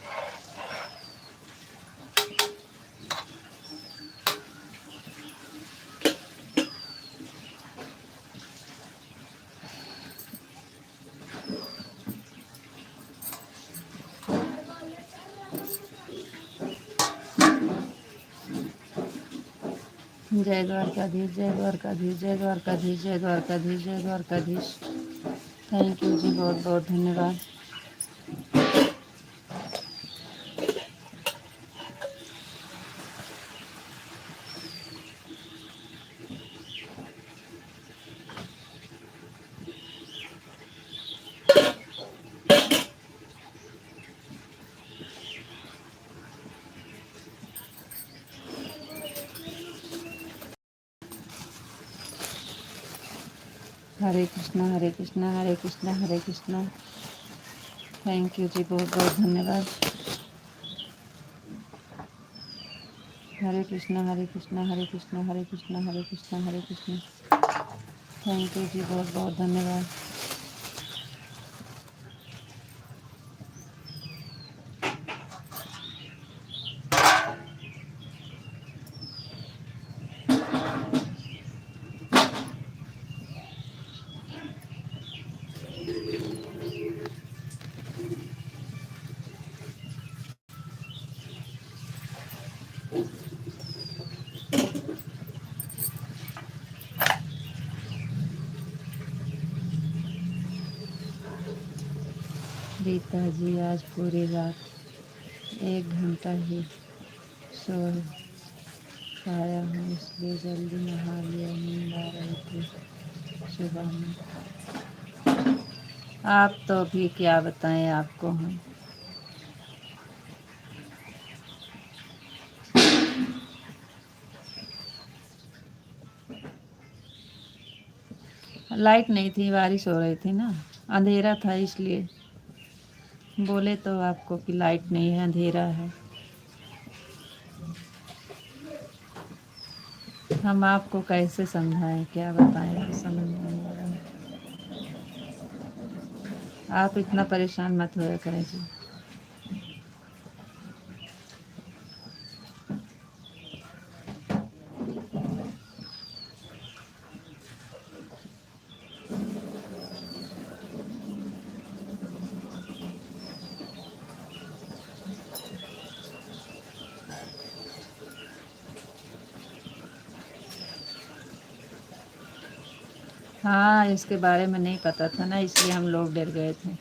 S1: जय द्वारकाधीश जय द्वारकाधीश जय द्वारकाधीश जय द्वारकाधीश जय द्वारकाधीश। थैंक यू जी, बहुत बहुत धन्यवाद। हरे कृष्णा हरे कृष्णा हरे कृष्णा हरे कृष्णा। थैंक यू जी, बहुत बहुत धन्यवाद। हरे कृष्णा हरे कृष्णा हरे कृष्णा हरे कृष्णा हरे कृष्णा हरे कृष्णा। थैंक यू जी, बहुत बहुत धन्यवाद। रीता जी, आज पूरी रात 1 घंटा ही सो पाया हूँ, इसलिए जल्दी नहा लिया। नींद आ रही थी सुबह में। आप तो भी क्या बताएं आपको हम। लाइट नहीं थी, बारिश हो रही थी ना, अंधेरा था इसलिए। बोले तो आपको कि लाइट नहीं है, अंधेरा है। हम आपको कैसे समझाएं, क्या बताएं, समझ नहीं आ रहा है। आप इतना परेशान मत होया करें जी। हाँ, इसके बारे में नहीं पता था ना, इसलिए हम लोग डर गए थे।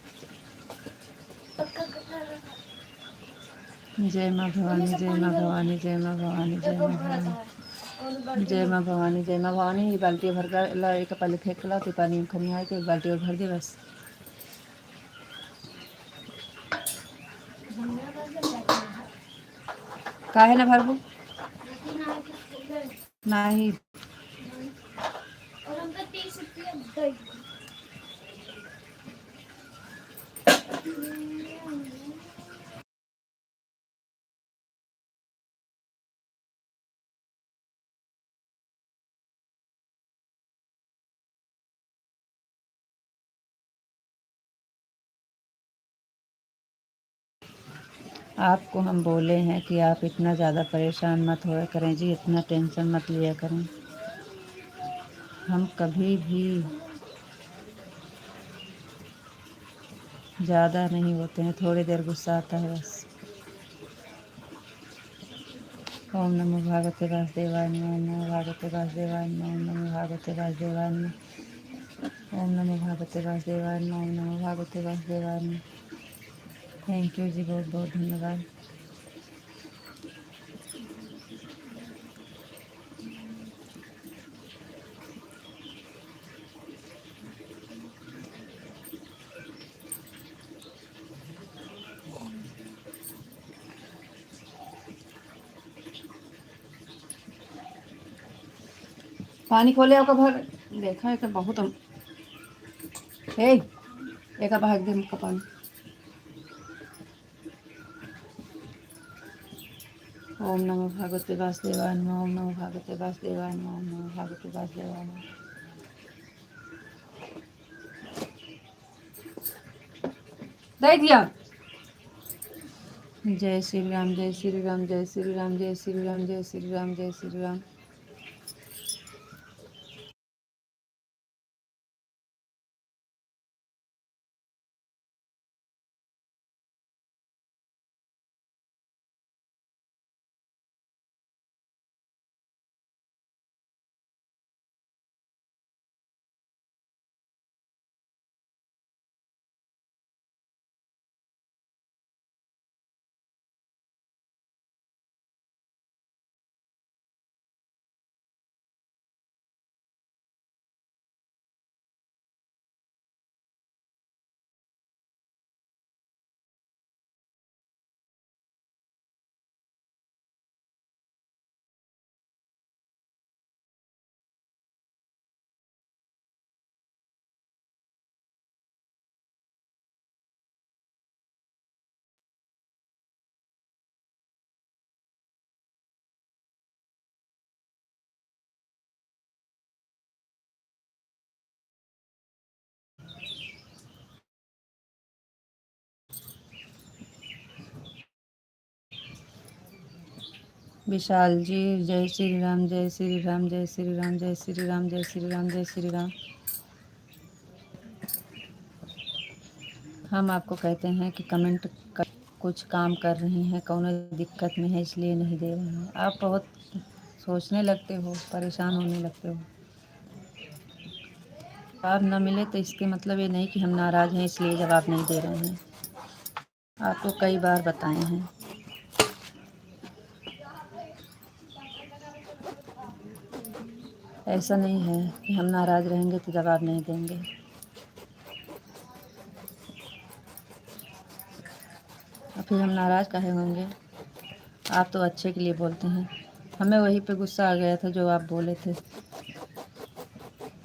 S1: जय माँ भवानी, जय माँ भवानी, जय माँ भवानी, जय माँ भवानी, जय माँ भवानी, जय माँ भवानी। ये बाल्टी भर कर ला, एक पहले फेंक के लाओ, तो पानी में खनी आए, तो एक बाल्टी और भर दे बस। काहे ना भरबू नहीं।
S2: और हमको 30 रुपया दे।
S1: आपको हम बोले हैं कि आप इतना ज़्यादा परेशान मत होया करें जी, इतना टेंशन मत लिया करें। हम कभी भी ज़्यादा नहीं होते हैं, थोड़ी देर गुस्सा आता है बस। ओम नमो भागवते वासुदेवाय नमः, ओम नमो भागवते वासुदेवाय नमः, ओम नमो भागवते वासुदेवाय नमः, ओम नमो भागवते वासुदेवाय नमः, ओम नमो भागवते वासुदेवाय नमः। थैंक यू जी, बहुत बहुत धन्यवाद। पानी खोले आपका भर देखा है कि बहुत हे एक भाग दे मुझका पानी। ओम नमो भागवते वासुदेवाय नमः, ओम नमो भागवते वासुदेवाय नमः, ओम नमो भागवते वासुदेवाय नमः। दे दिया। जय श्री राम, जय श्री राम, जय श्री राम, जय श्री राम, जय श्री राम, जय श्री राम। विशाल जी, जय श्री राम, जय श्री राम, जय श्री राम, जय श्री राम, जय श्री राम, जय श्री राम। हम आपको कहते हैं कि कमेंट कर, कुछ काम कर रही हैं, कौनो दिक्कत में है इसलिए नहीं दे रहे हैं। आप बहुत सोचने लगते हो, परेशान होने लगते हो। जवाब न मिले तो इसके मतलब ये नहीं कि हम नाराज़ हैं इसलिए जवाब नहीं दे रहे हैं। आपको कई बार बताए हैं। ऐसा नहीं है कि हम नाराज़ रहेंगे तो जवाब नहीं देंगे। और फिर हम नाराज़ काहे होंगे? आप तो अच्छे के लिए बोलते हैं। हमें वहीं पे गुस्सा आ गया था जो आप बोले थे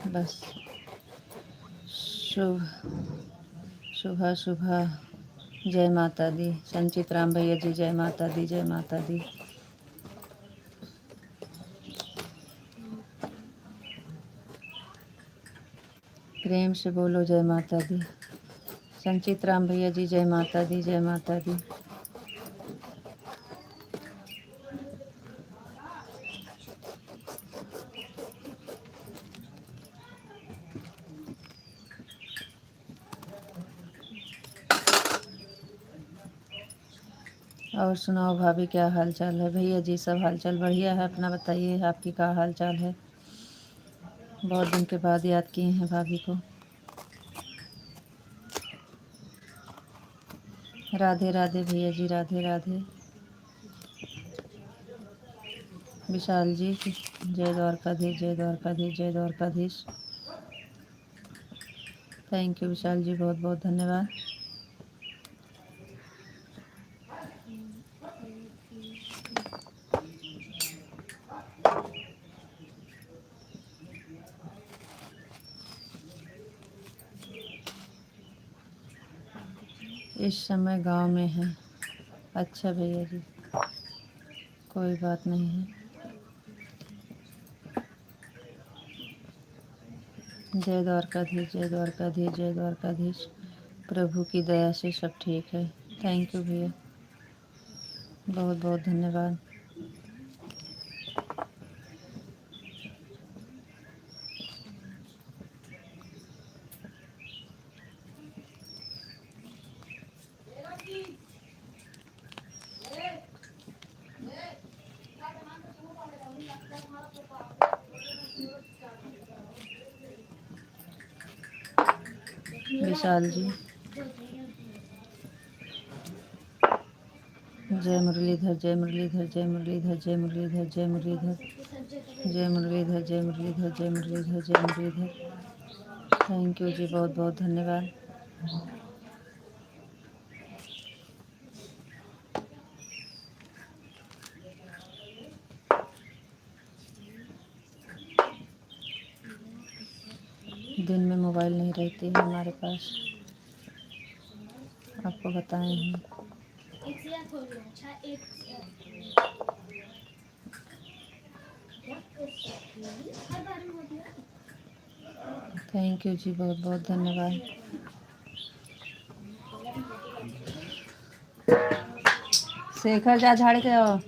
S1: बस। शुभ सुबह सुबह जय माता दी। संचित राम भैया जी, जय माता दी, जय माता दी। प्रेम से बोलो जय माता दी। संचित राम भैया जी, जय माता दी, जय माता दी। और सुनाओ भाभी, क्या हाल चाल है? भैया जी सब हाल चाल बढ़िया है, अपना बताइए, आपकी क्या हाल चाल है? बहुत दिन के बाद याद किए हैं भाभी को। राधे राधे भैया जी, राधे राधे। विशाल जी, जय द्वारकाधीश, जय द्वारकाधीश, जय द्वारकाधीश। थैंक यू विशाल जी, बहुत बहुत धन्यवाद। इस समय गांव में है। अच्छा भैया जी, कोई बात नहीं है। जय द्वारकाधीश, जय द्वारकाधीश, जय द्वारकाधीश। प्रभु की दया से सब ठीक है। थैंक यू भैया, बहुत बहुत धन्यवाद। विशाल जी, जय मुरलीधर, जय मुरलीधर, जय मुरलीधर, जय मुरलीधर, जय मुरलीधर, जय मुरलीधर, जय मुरलीधर, जय मुरलीधर, जय मुरलीधर। थैंक यू जी, बहुत बहुत धन्यवाद। दिन में मोबाइल नहीं रहती है हमारे पास, आपको बताए हैं। थैंक यू जी, बहुत बहुत धन्यवाद। शेखर जा झाड़ के आओ।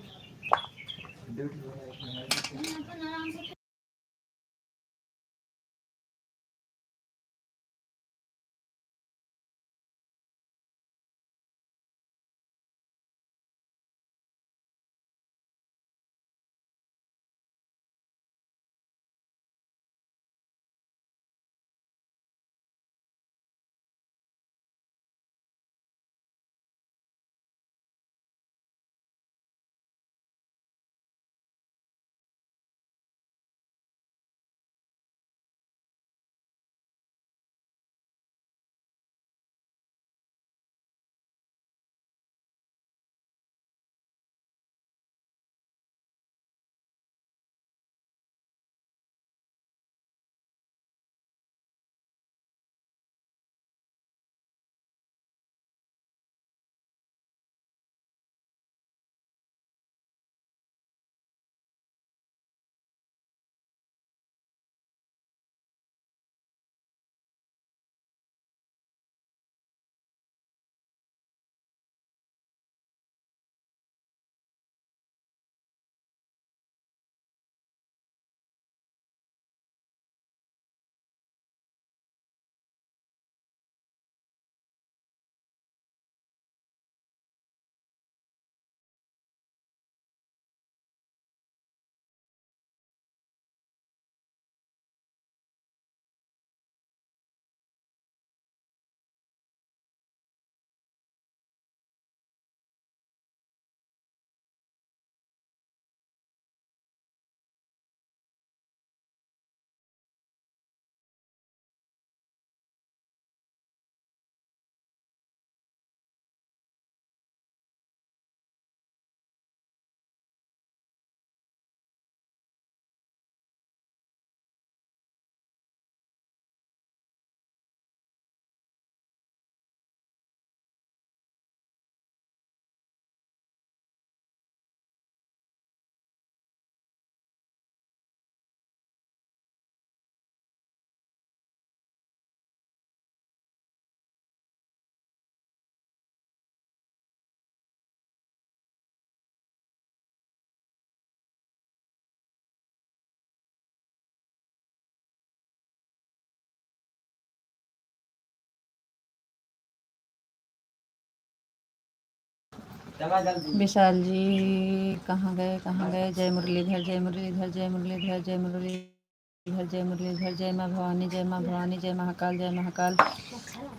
S1: विशाल जी कहाँ गए, कहाँ गए? जय मुरलीधर, जय मुरलीधर, जय मुरलीधर, जय मुरलीधर, जय मुरलीधर, जय माँ भवानी, जय माँ भवानी, जय महाकाल, जय महाकाल।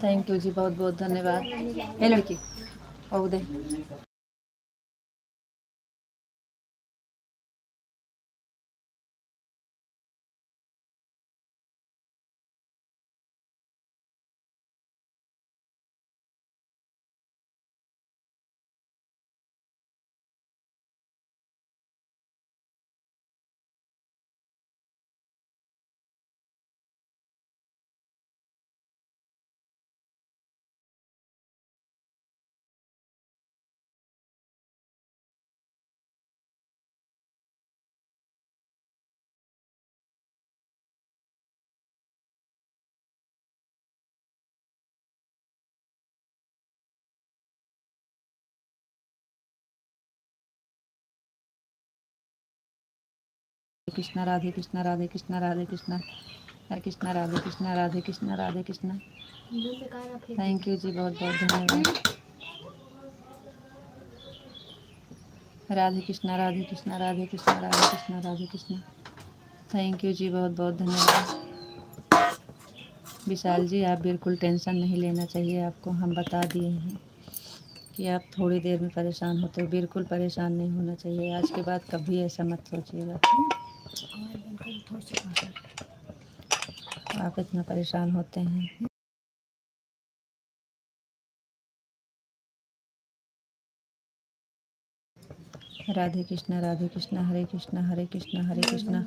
S1: थैंक यू जी, बहुत बहुत धन्यवाद। हे लड़की और दे। कृष्णा राधे कृष्णा, राधे कृष्णा, राधे कृष्णा, हरे कृष्णा, राधे कृष्णा, राधे कृष्णा, राधे कृष्णा। थैंक यू जी, बहुत बहुत धन्यवाद। राधे कृष्णा, राधे कृष्णा, राधे कृष्णा, राधे कृष्णा, राधे कृष्णा। थैंक यू जी, बहुत बहुत धन्यवाद। विशाल जी, आप बिल्कुल टेंशन नहीं लेना चाहिए आपको, हम बता दिए हैं कि आप थोड़ी देर में परेशान होते हो। बिल्कुल परेशान नहीं होना चाहिए, आज के बाद कभी ऐसा मत सोचिएगा। आप इतना परेशान होते हैं। राधे कृष्णा, राधे कृष्णा, हरे कृष्णा, हरे कृष्णा, हरे कृष्णा।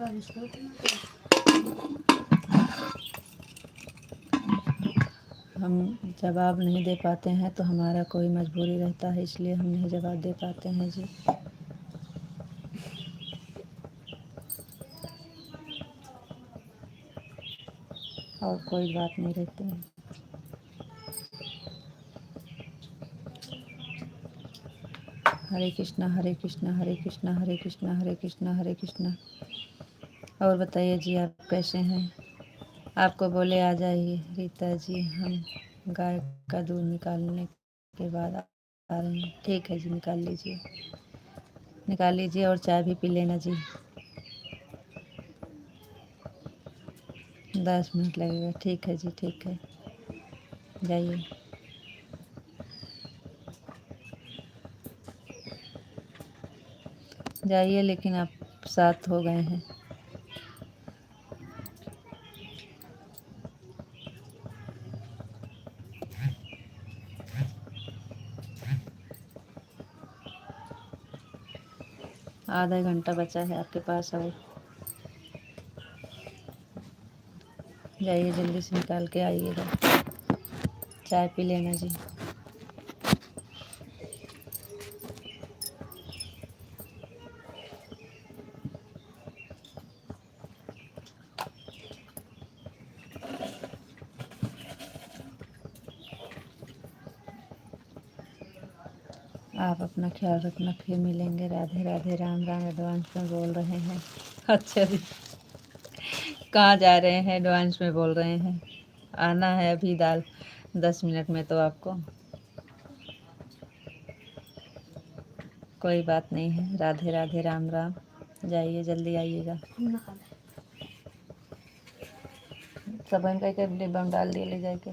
S1: हम जवाब नहीं दे पाते हैं तो हमारा कोई मजबूरी रहता है, इसलिए हम नहीं जवाब दे पाते हैं जी। और कोई बात नहीं रहती है। हरे कृष्णा, हरे कृष्णा, हरे कृष्णा, हरे कृष्णा, हरे कृष्णा, हरे कृष्णा। और बताइए जी, आप कैसे हैं? आपको बोले आ जाइए रीता जी, हम गाय का दूध निकालने के बाद आ रहे हैं। ठीक है जी, निकाल लीजिए, निकाल लीजिए और चाय भी पी लेना जी। 10 मिनट लगेगा, ठीक है जी, ठीक है, जाइए। जाइए, लेकिन आप 7 हो गए हैं। आधा घंटा बचा है आपके पास, और जाइए जल्दी से निकाल के आइएगा, चाय पी लेना जी। आप अपना ख्याल रखना, फिर मिलेंगे। राधे राधे, राम राम। एडवांस में बोल रहे हैं। अच्छा जी, कहाँ जा रहे हैं? एडवांस में बोल रहे हैं। आना है अभी 10 मिनट में तो आपको। कोई बात नहीं है। राधे राधे, राम राम। जाइए, जल्दी आइएगा। सब इनका एक डिब्बा में डाल दिए ले जाके।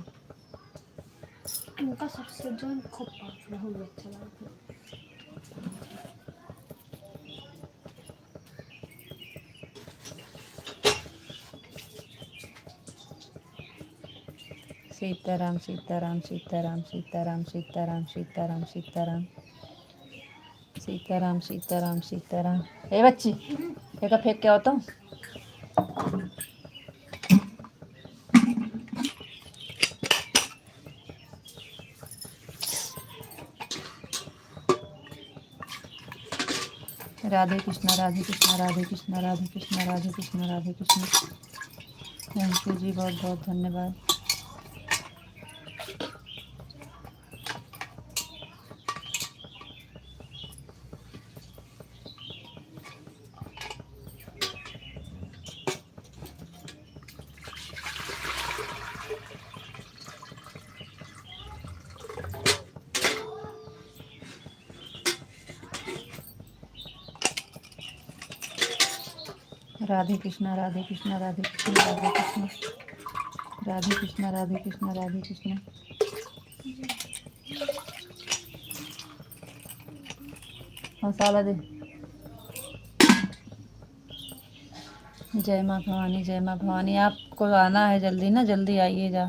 S2: उनका सबसे जो खूब पावरफुल हो गया, अच्छा लगा।
S1: सीताराम सीताराम सीताराम सीताराम सीताराम सीताराम सीताराम सीताराम सीताराम सीताराम। ए बच्ची, एक फेंक के आओ तो। राधे कृष्णा, राधे कृष्णा, राधे कृष्णा, राधे कृष्णा, राधे कृष्णा, राधे कृष्णा। थैंक यू जी, बहुत बहुत धन्यवाद। राधे कृष्णा राधे कृष्णा राधे कृष्णा राधे कृष्णा राधे कृष्णा राधे कृष्णा राधे कृष्णा। मसाला दे। जय माँ भवानी, जय माँ भवानी। आपको आना है जल्दी ना, जल्दी आइएगा।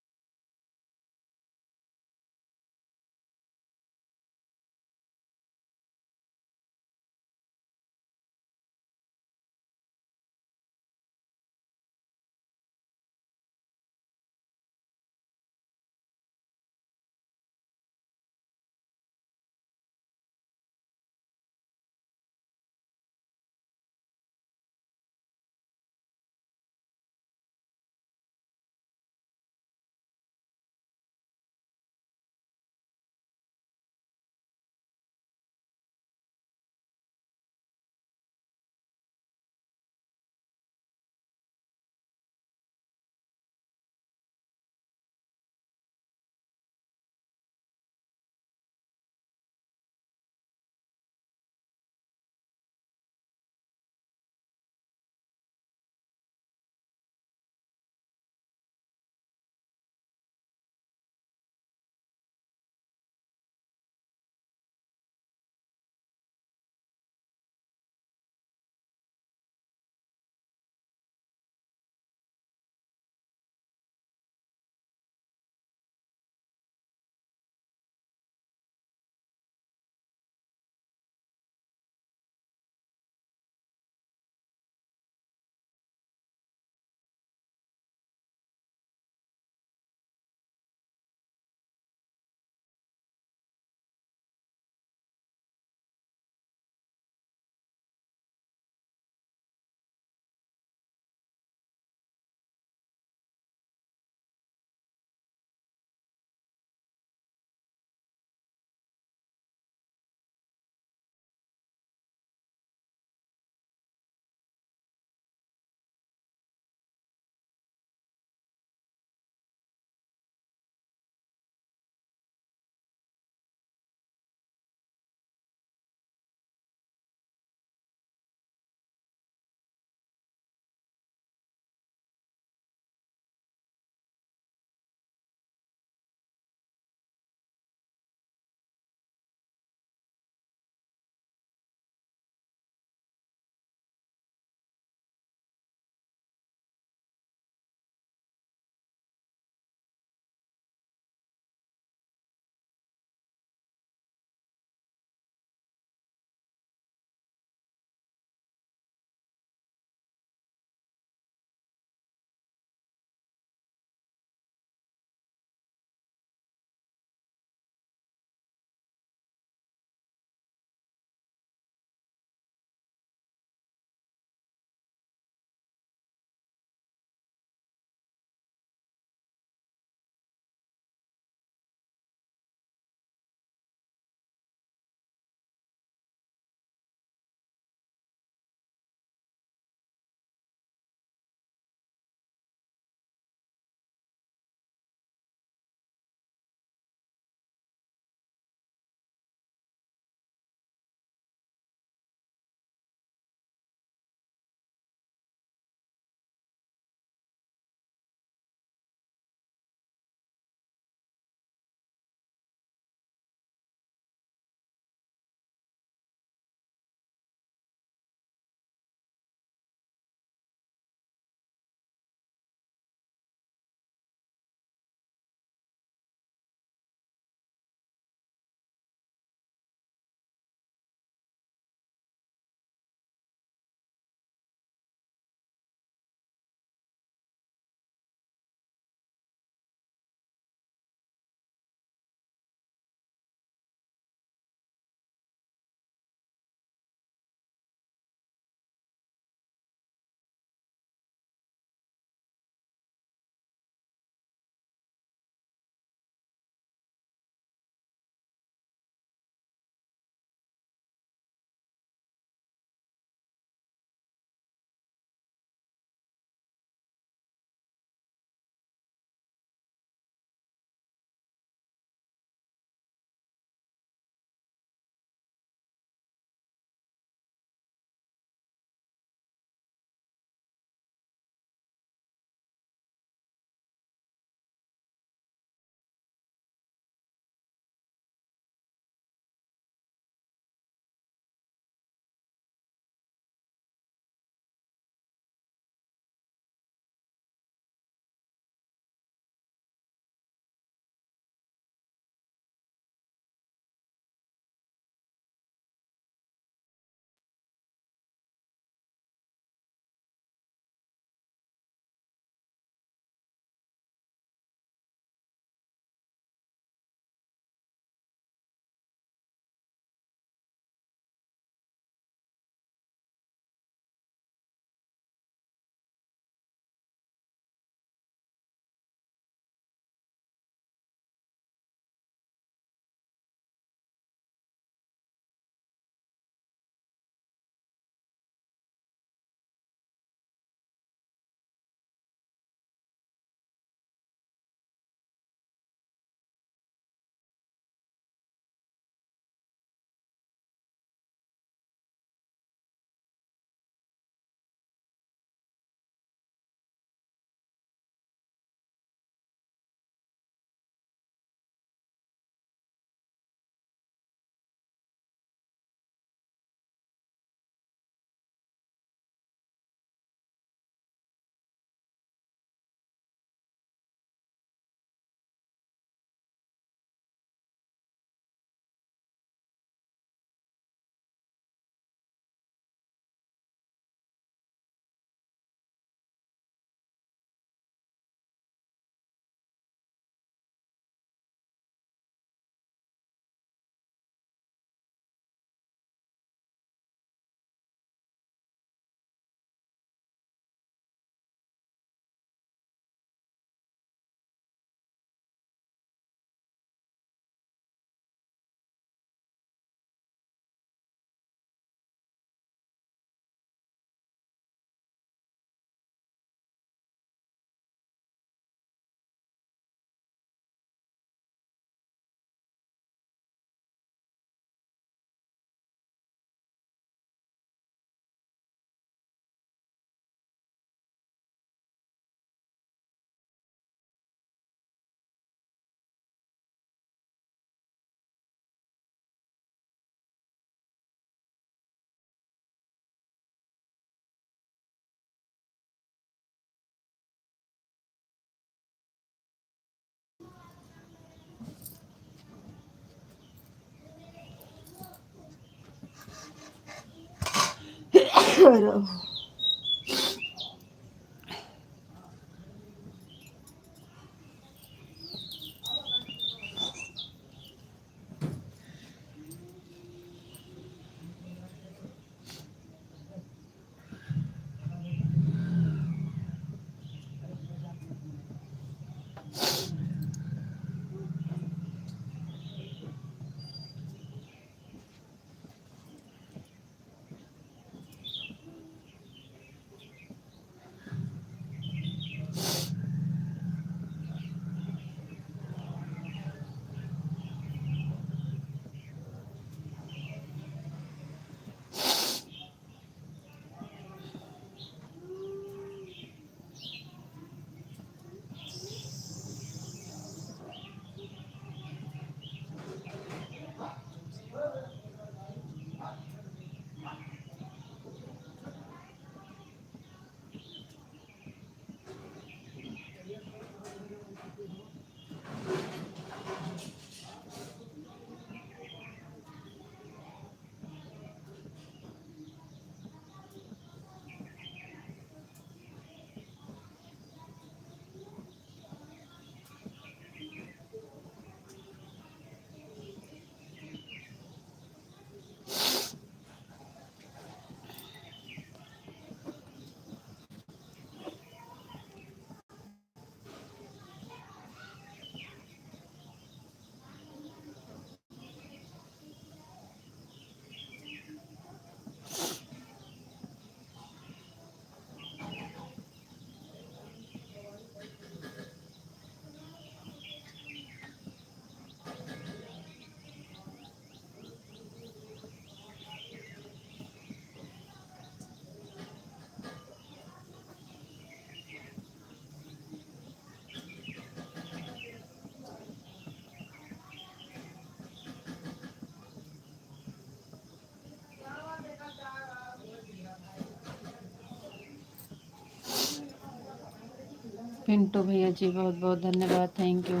S1: पिंटू भैया जी बहुत बहुत धन्यवाद, थैंक यू।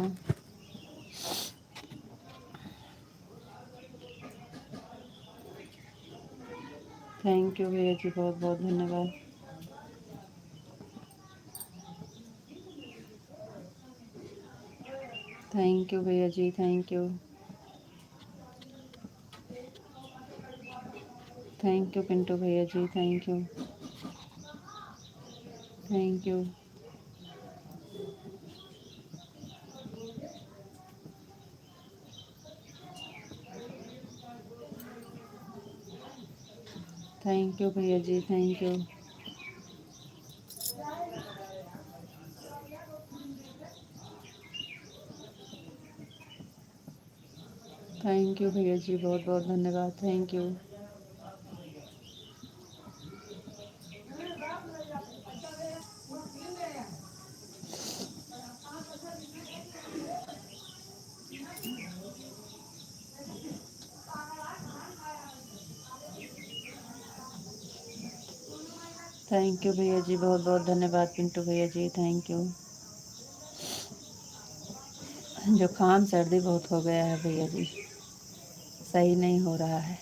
S1: थैंक यू भैया जी, बहुत बहुत धन्यवाद। थैंक यू भैया जी, thank you. Thank you Pintu भैया जी, thank you. Thank you. Thank you भैया जी, थैंक यू। थैंक यू भैया जी, बहुत बहुत धन्यवाद, थैंक यू। थैंक यू भैया जी, बहुत बहुत धन्यवाद पिंटू भैया जी, थैंक यू। जुकाम सर्दी बहुत हो गया है भैया जी, सही नहीं हो रहा है।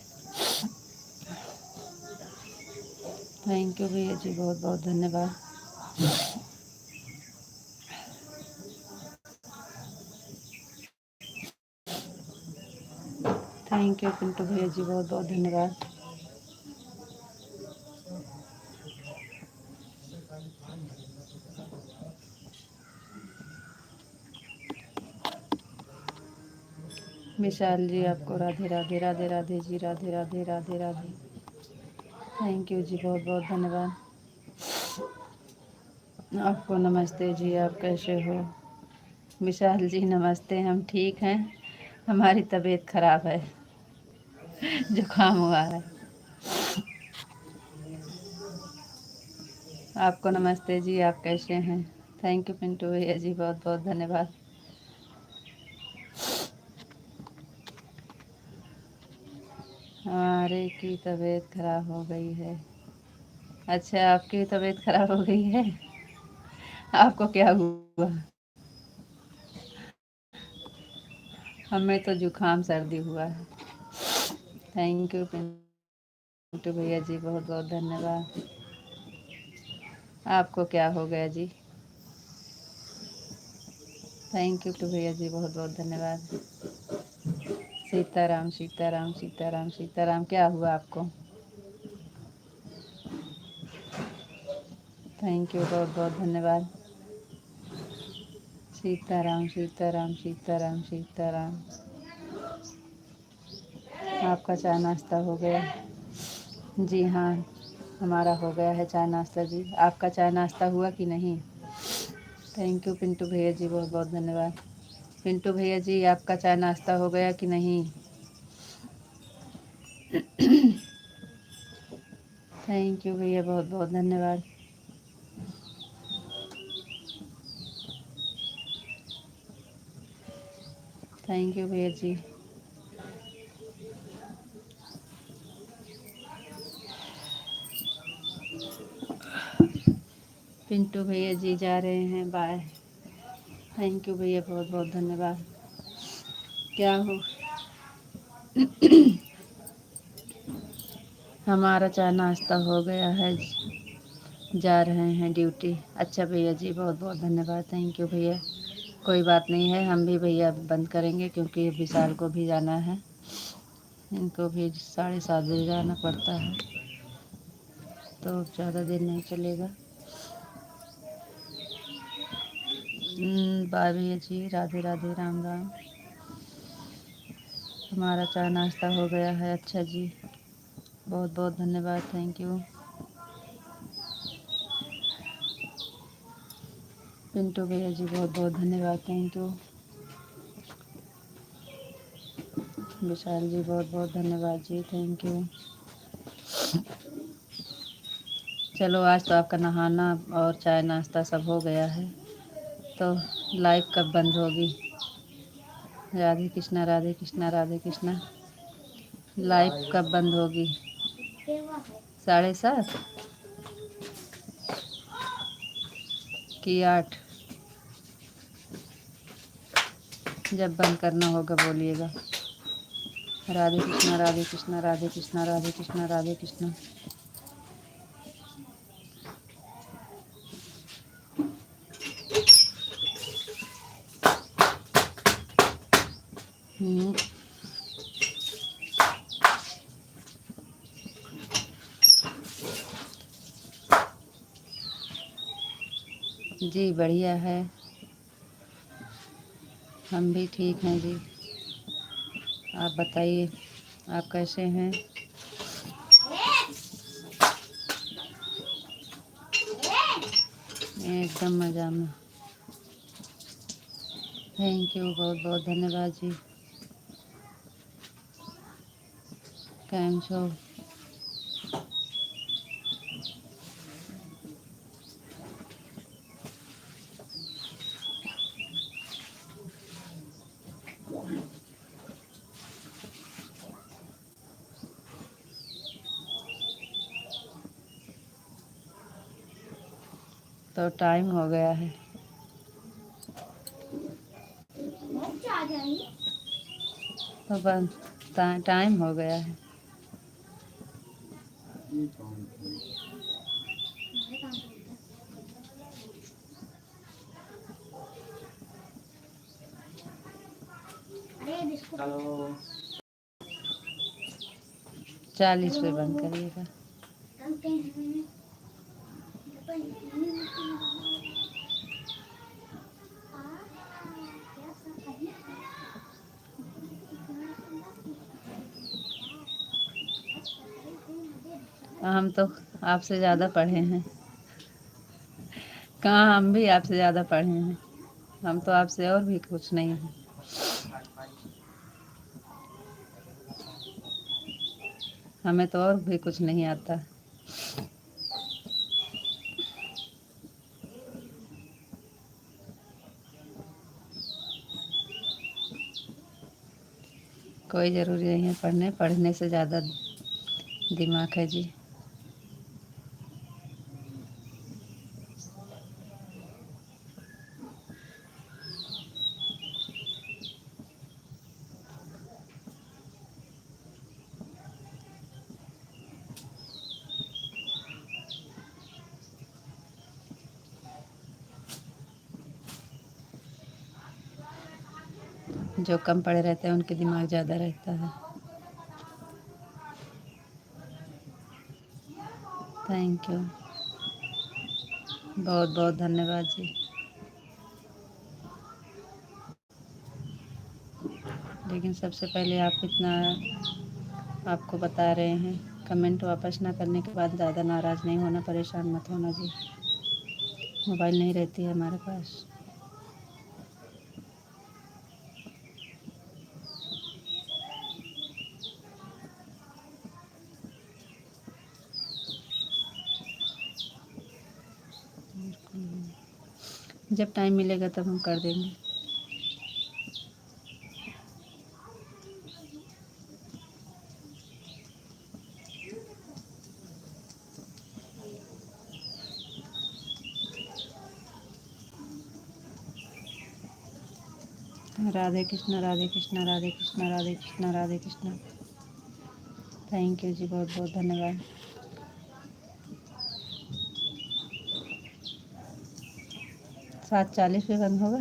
S1: थैंक यू भैया जी, बहुत बहुत धन्यवाद। थैंक यू पिंटू भैया जी, बहुत बहुत धन्यवाद। विशाल जी आपको राधे राधे, राधे राधे जी, राधे राधे, राधे राधे। थैंक यू जी, बहुत बहुत धन्यवाद। आपको नमस्ते जी, आप कैसे हो? विशाल जी नमस्ते, हम ठीक हैं, हमारी तबीयत खराब है, जुकाम हुआ है। आपको नमस्ते जी, आप कैसे हैं? थैंक यू पिंटू भैया जी, बहुत बहुत धन्यवाद। हमारे की तबीयत खराब हो गई है। अच्छा, आपकी तबीयत खराब हो गई है, आपको क्या हुआ? हमें तो जुकाम सर्दी हुआ है। थैंक यू पिंटू तो भैया जी बहुत बहुत धन्यवाद। आपको क्या हो गया जी? थैंक यू टू भैया जी, बहुत बहुत धन्यवाद। सीताराम सीताराम सीताराम सीताराम। क्या हुआ आपको? थैंक यू, बहुत बहुत धन्यवाद। सीताराम सीताराम सीताराम सीताराम। आपका चाय नाश्ता हो गया? जी हाँ, हमारा हो गया है चाय नाश्ता जी। आपका चाय नाश्ता हुआ कि नहीं? थैंक यू पिंटू भैया जी, बहुत बहुत धन्यवाद। पिंटू भैया जी, आपका चाय नाश्ता हो गया कि नहीं? थैंक यू भैया, बहुत बहुत धन्यवाद। थैंक यू भैया जी। पिंटू भैया जी जा रहे हैं, बाय। थैंक यू भैया, बहुत बहुत धन्यवाद। क्या हो? हमारा चाय नाश्ता हो गया है, जा रहे हैं ड्यूटी। अच्छा भैया जी, बहुत बहुत धन्यवाद। थैंक यू भैया। कोई बात नहीं है, हम भी भैया बंद करेंगे क्योंकि विशाल को भी जाना है। इनको भी 7:30 बजे जाना पड़ता है, तो ज़्यादा देर नहीं चलेगा। बाय भैया जी, राधे राधे, राम राम। हमारा चाय नाश्ता हो गया है। अच्छा जी, बहुत बहुत धन्यवाद। थैंक यू पिंटू भैया जी, बहुत बहुत धन्यवाद। थैंक यू विशाल जी, बहुत बहुत धन्यवाद जी। Thank you. चलो, आज तो आपका नहाना और चाय नाश्ता सब हो गया है, तो लाइव कब बंद होगी? राधे कृष्णा राधे कृष्णा राधे कृष्णा। लाइव कब बंद होगी? 7:30 कि 8? जब बंद करना होगा बोलिएगा। राधे कृष्णा राधे कृष्णा राधे कृष्णा राधे कृष्णा राधे कृष्णा। हम्म, जी बढ़िया है, हम भी ठीक हैं जी। आप बताइए, आप कैसे हैं? एकदम मज़ा में। थैंक यू, बहुत बहुत धन्यवाद जी। कैम छो? तो टाइम हो गया है, तो बस टाइम हो गया है।
S2: हेलो।
S1: 40 पे बंद करिएगा। हम तो आपसे ज़्यादा पढ़े हैं। कहाँ, हम भी आपसे ज़्यादा पढ़े हैं। हम तो आपसे और भी कुछ नहीं हैं। हमें तो और भी कुछ नहीं आता। कोई ज़रूरी नहीं है पढ़ने, पढ़ने से ज़्यादा दिमाग है जी। जो कम पढ़े रहते हैं उनके दिमाग ज़्यादा रहता है। थैंक यू, बहुत बहुत धन्यवाद जी। लेकिन सबसे पहले आप इतना आपको बता रहे हैं, कमेंट वापस ना करने के बाद ज़्यादा नाराज़ नहीं होना, परेशान मत होना जी। मोबाइल नहीं रहती है हमारे पास। जब टाइम मिलेगा तब हम कर देंगे। राधे कृष्णा, राधे कृष्णा, राधे कृष्णा, राधे कृष्णा, राधे कृष्णा। थैंक यू जी, बहुत बहुत धन्यवाद। 7:40 पे बंद होगा।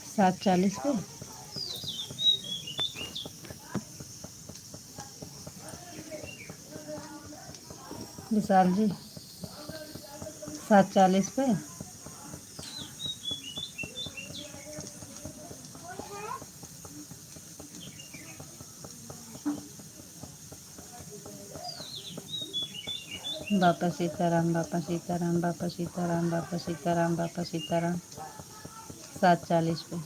S1: सात 40 पे। विशाल जी 7:40 पे। बापा सीताराम, बापा सीताराम, बापा सीताराम, बापा सीताराम, बापा सीताराम। 7:40 पे।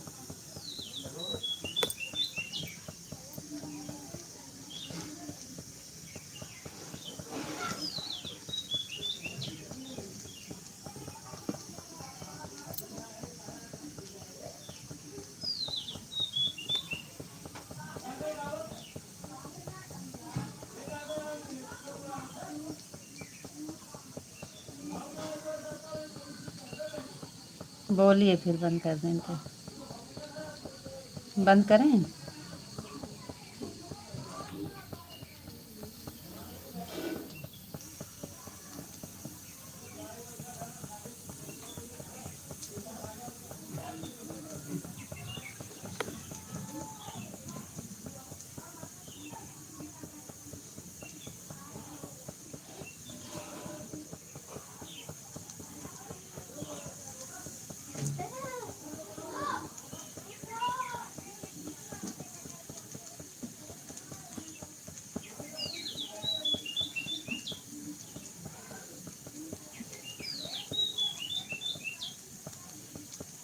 S1: बोलिए फिर बंद कर दें तो बंद करें।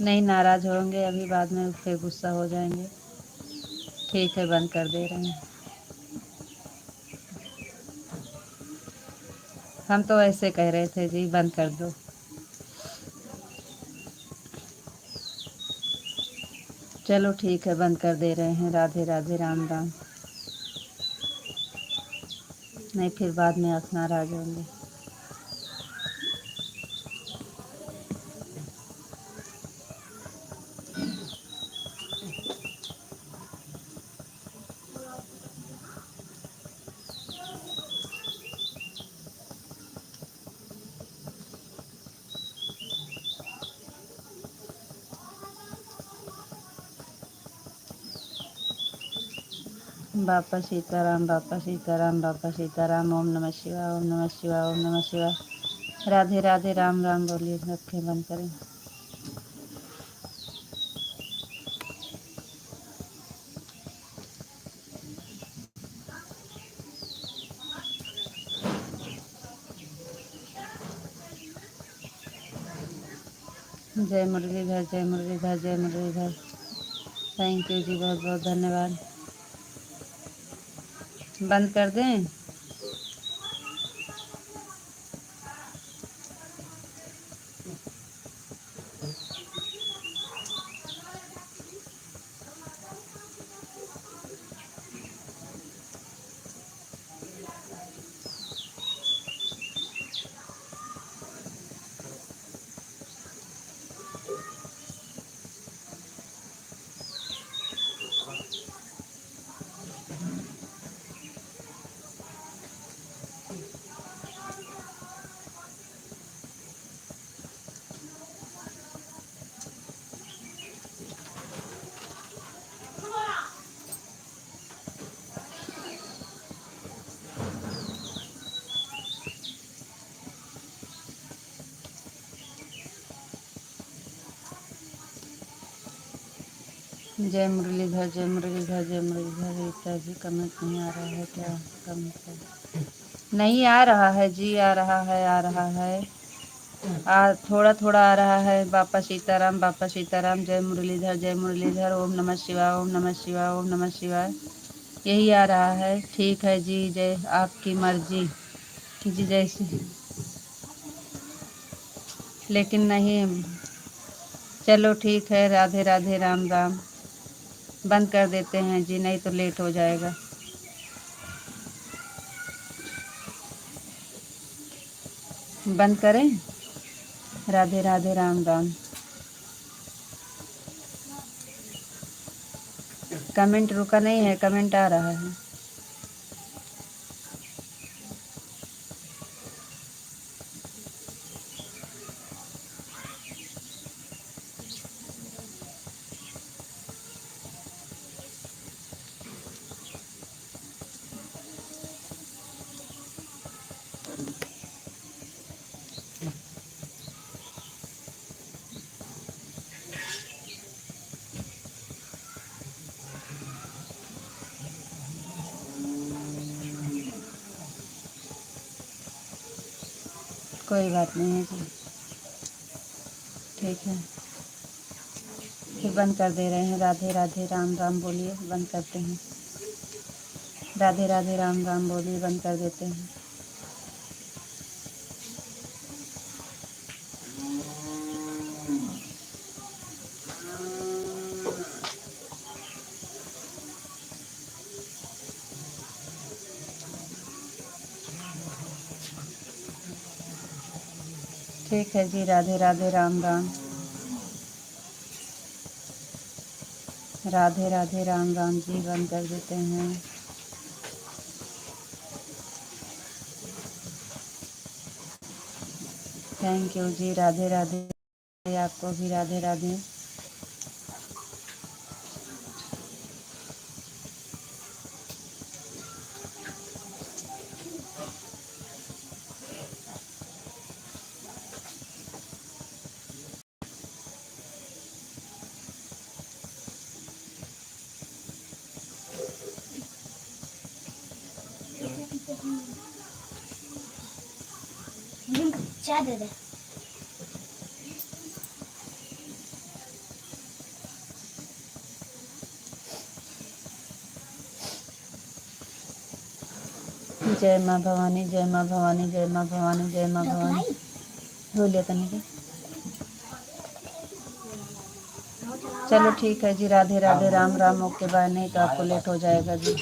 S1: नहीं नाराज़ होंगे, अभी बाद में फिर गुस्सा हो जाएंगे। ठीक है, बंद कर दे रहे हैं। हम तो ऐसे कह रहे थे जी, बंद कर दो। चलो ठीक है, बंद कर दे रहे हैं। राधे राधे, राम राम। नहीं फिर बाद में आप नाराज़ होंगे। बापा सीताराम, बापा सीताराम, बापा सीताराम। ओम नमः शिवाय, ओम नमः शिवाय, ओम नमः शिवाय। राधे राधे, राम राम बोलिए। रखें, बंद करें। जय मुरलीधर, जय मुरलीधर, जय मुरलीधर। थैंक यू जी, बहुत बहुत धन्यवाद। बंद कर दें। जय मुरलीधर, जय मुरलीधर, जय मुरलीधर। इतना भी कमेंट नहीं आ रहा है क्या? कमेंट कर नहीं आ रहा है जी, आ रहा है, आ रहा है, थोड़ा थोड़ा आ रहा है। बापा सीताराम, बापा सीताराम, जय मुरलीधर, जय मुरलीधर, ओम नमः शिवाय, ओम नमः शिवाय, ओम नमः शिवाय, यही आ रहा है। ठीक है जी, जय आपकी मर्जी जी, जैसी, लेकिन नहीं। चलो ठीक है, राधे राधे, राम राम। बंद कर देते हैं जी, नहीं तो लेट हो जाएगा। बंद करें? राधे राधे, राम राम। कमेंट रुका नहीं है, कमेंट आ रहा है। कोई बात नहीं है जी, ठीक है। फिर बंद कर दे रहे हैं। राधे राधे, राम राम बोलिए, बंद करते हैं। राधे राधे, राम राम बोलिए, बंद कर देते हैं। ठीक है जी, राधे राधे, राम राम। राधे राधे, राम राम जी, बंद कर देते हैं। थैंक यू जी, राधे राधे, आपको भी राधे राधे।
S2: चाय दे दे।
S1: जय माँ भवानी, जय माँ भवानी, जय माँ भवानी, जय माँ भवानी। हो लिया तनी के। चलो ठीक है जी, राधे राधे, राम राम। ओके बाय, नहीं तो आपको लेट हो जाएगा जी।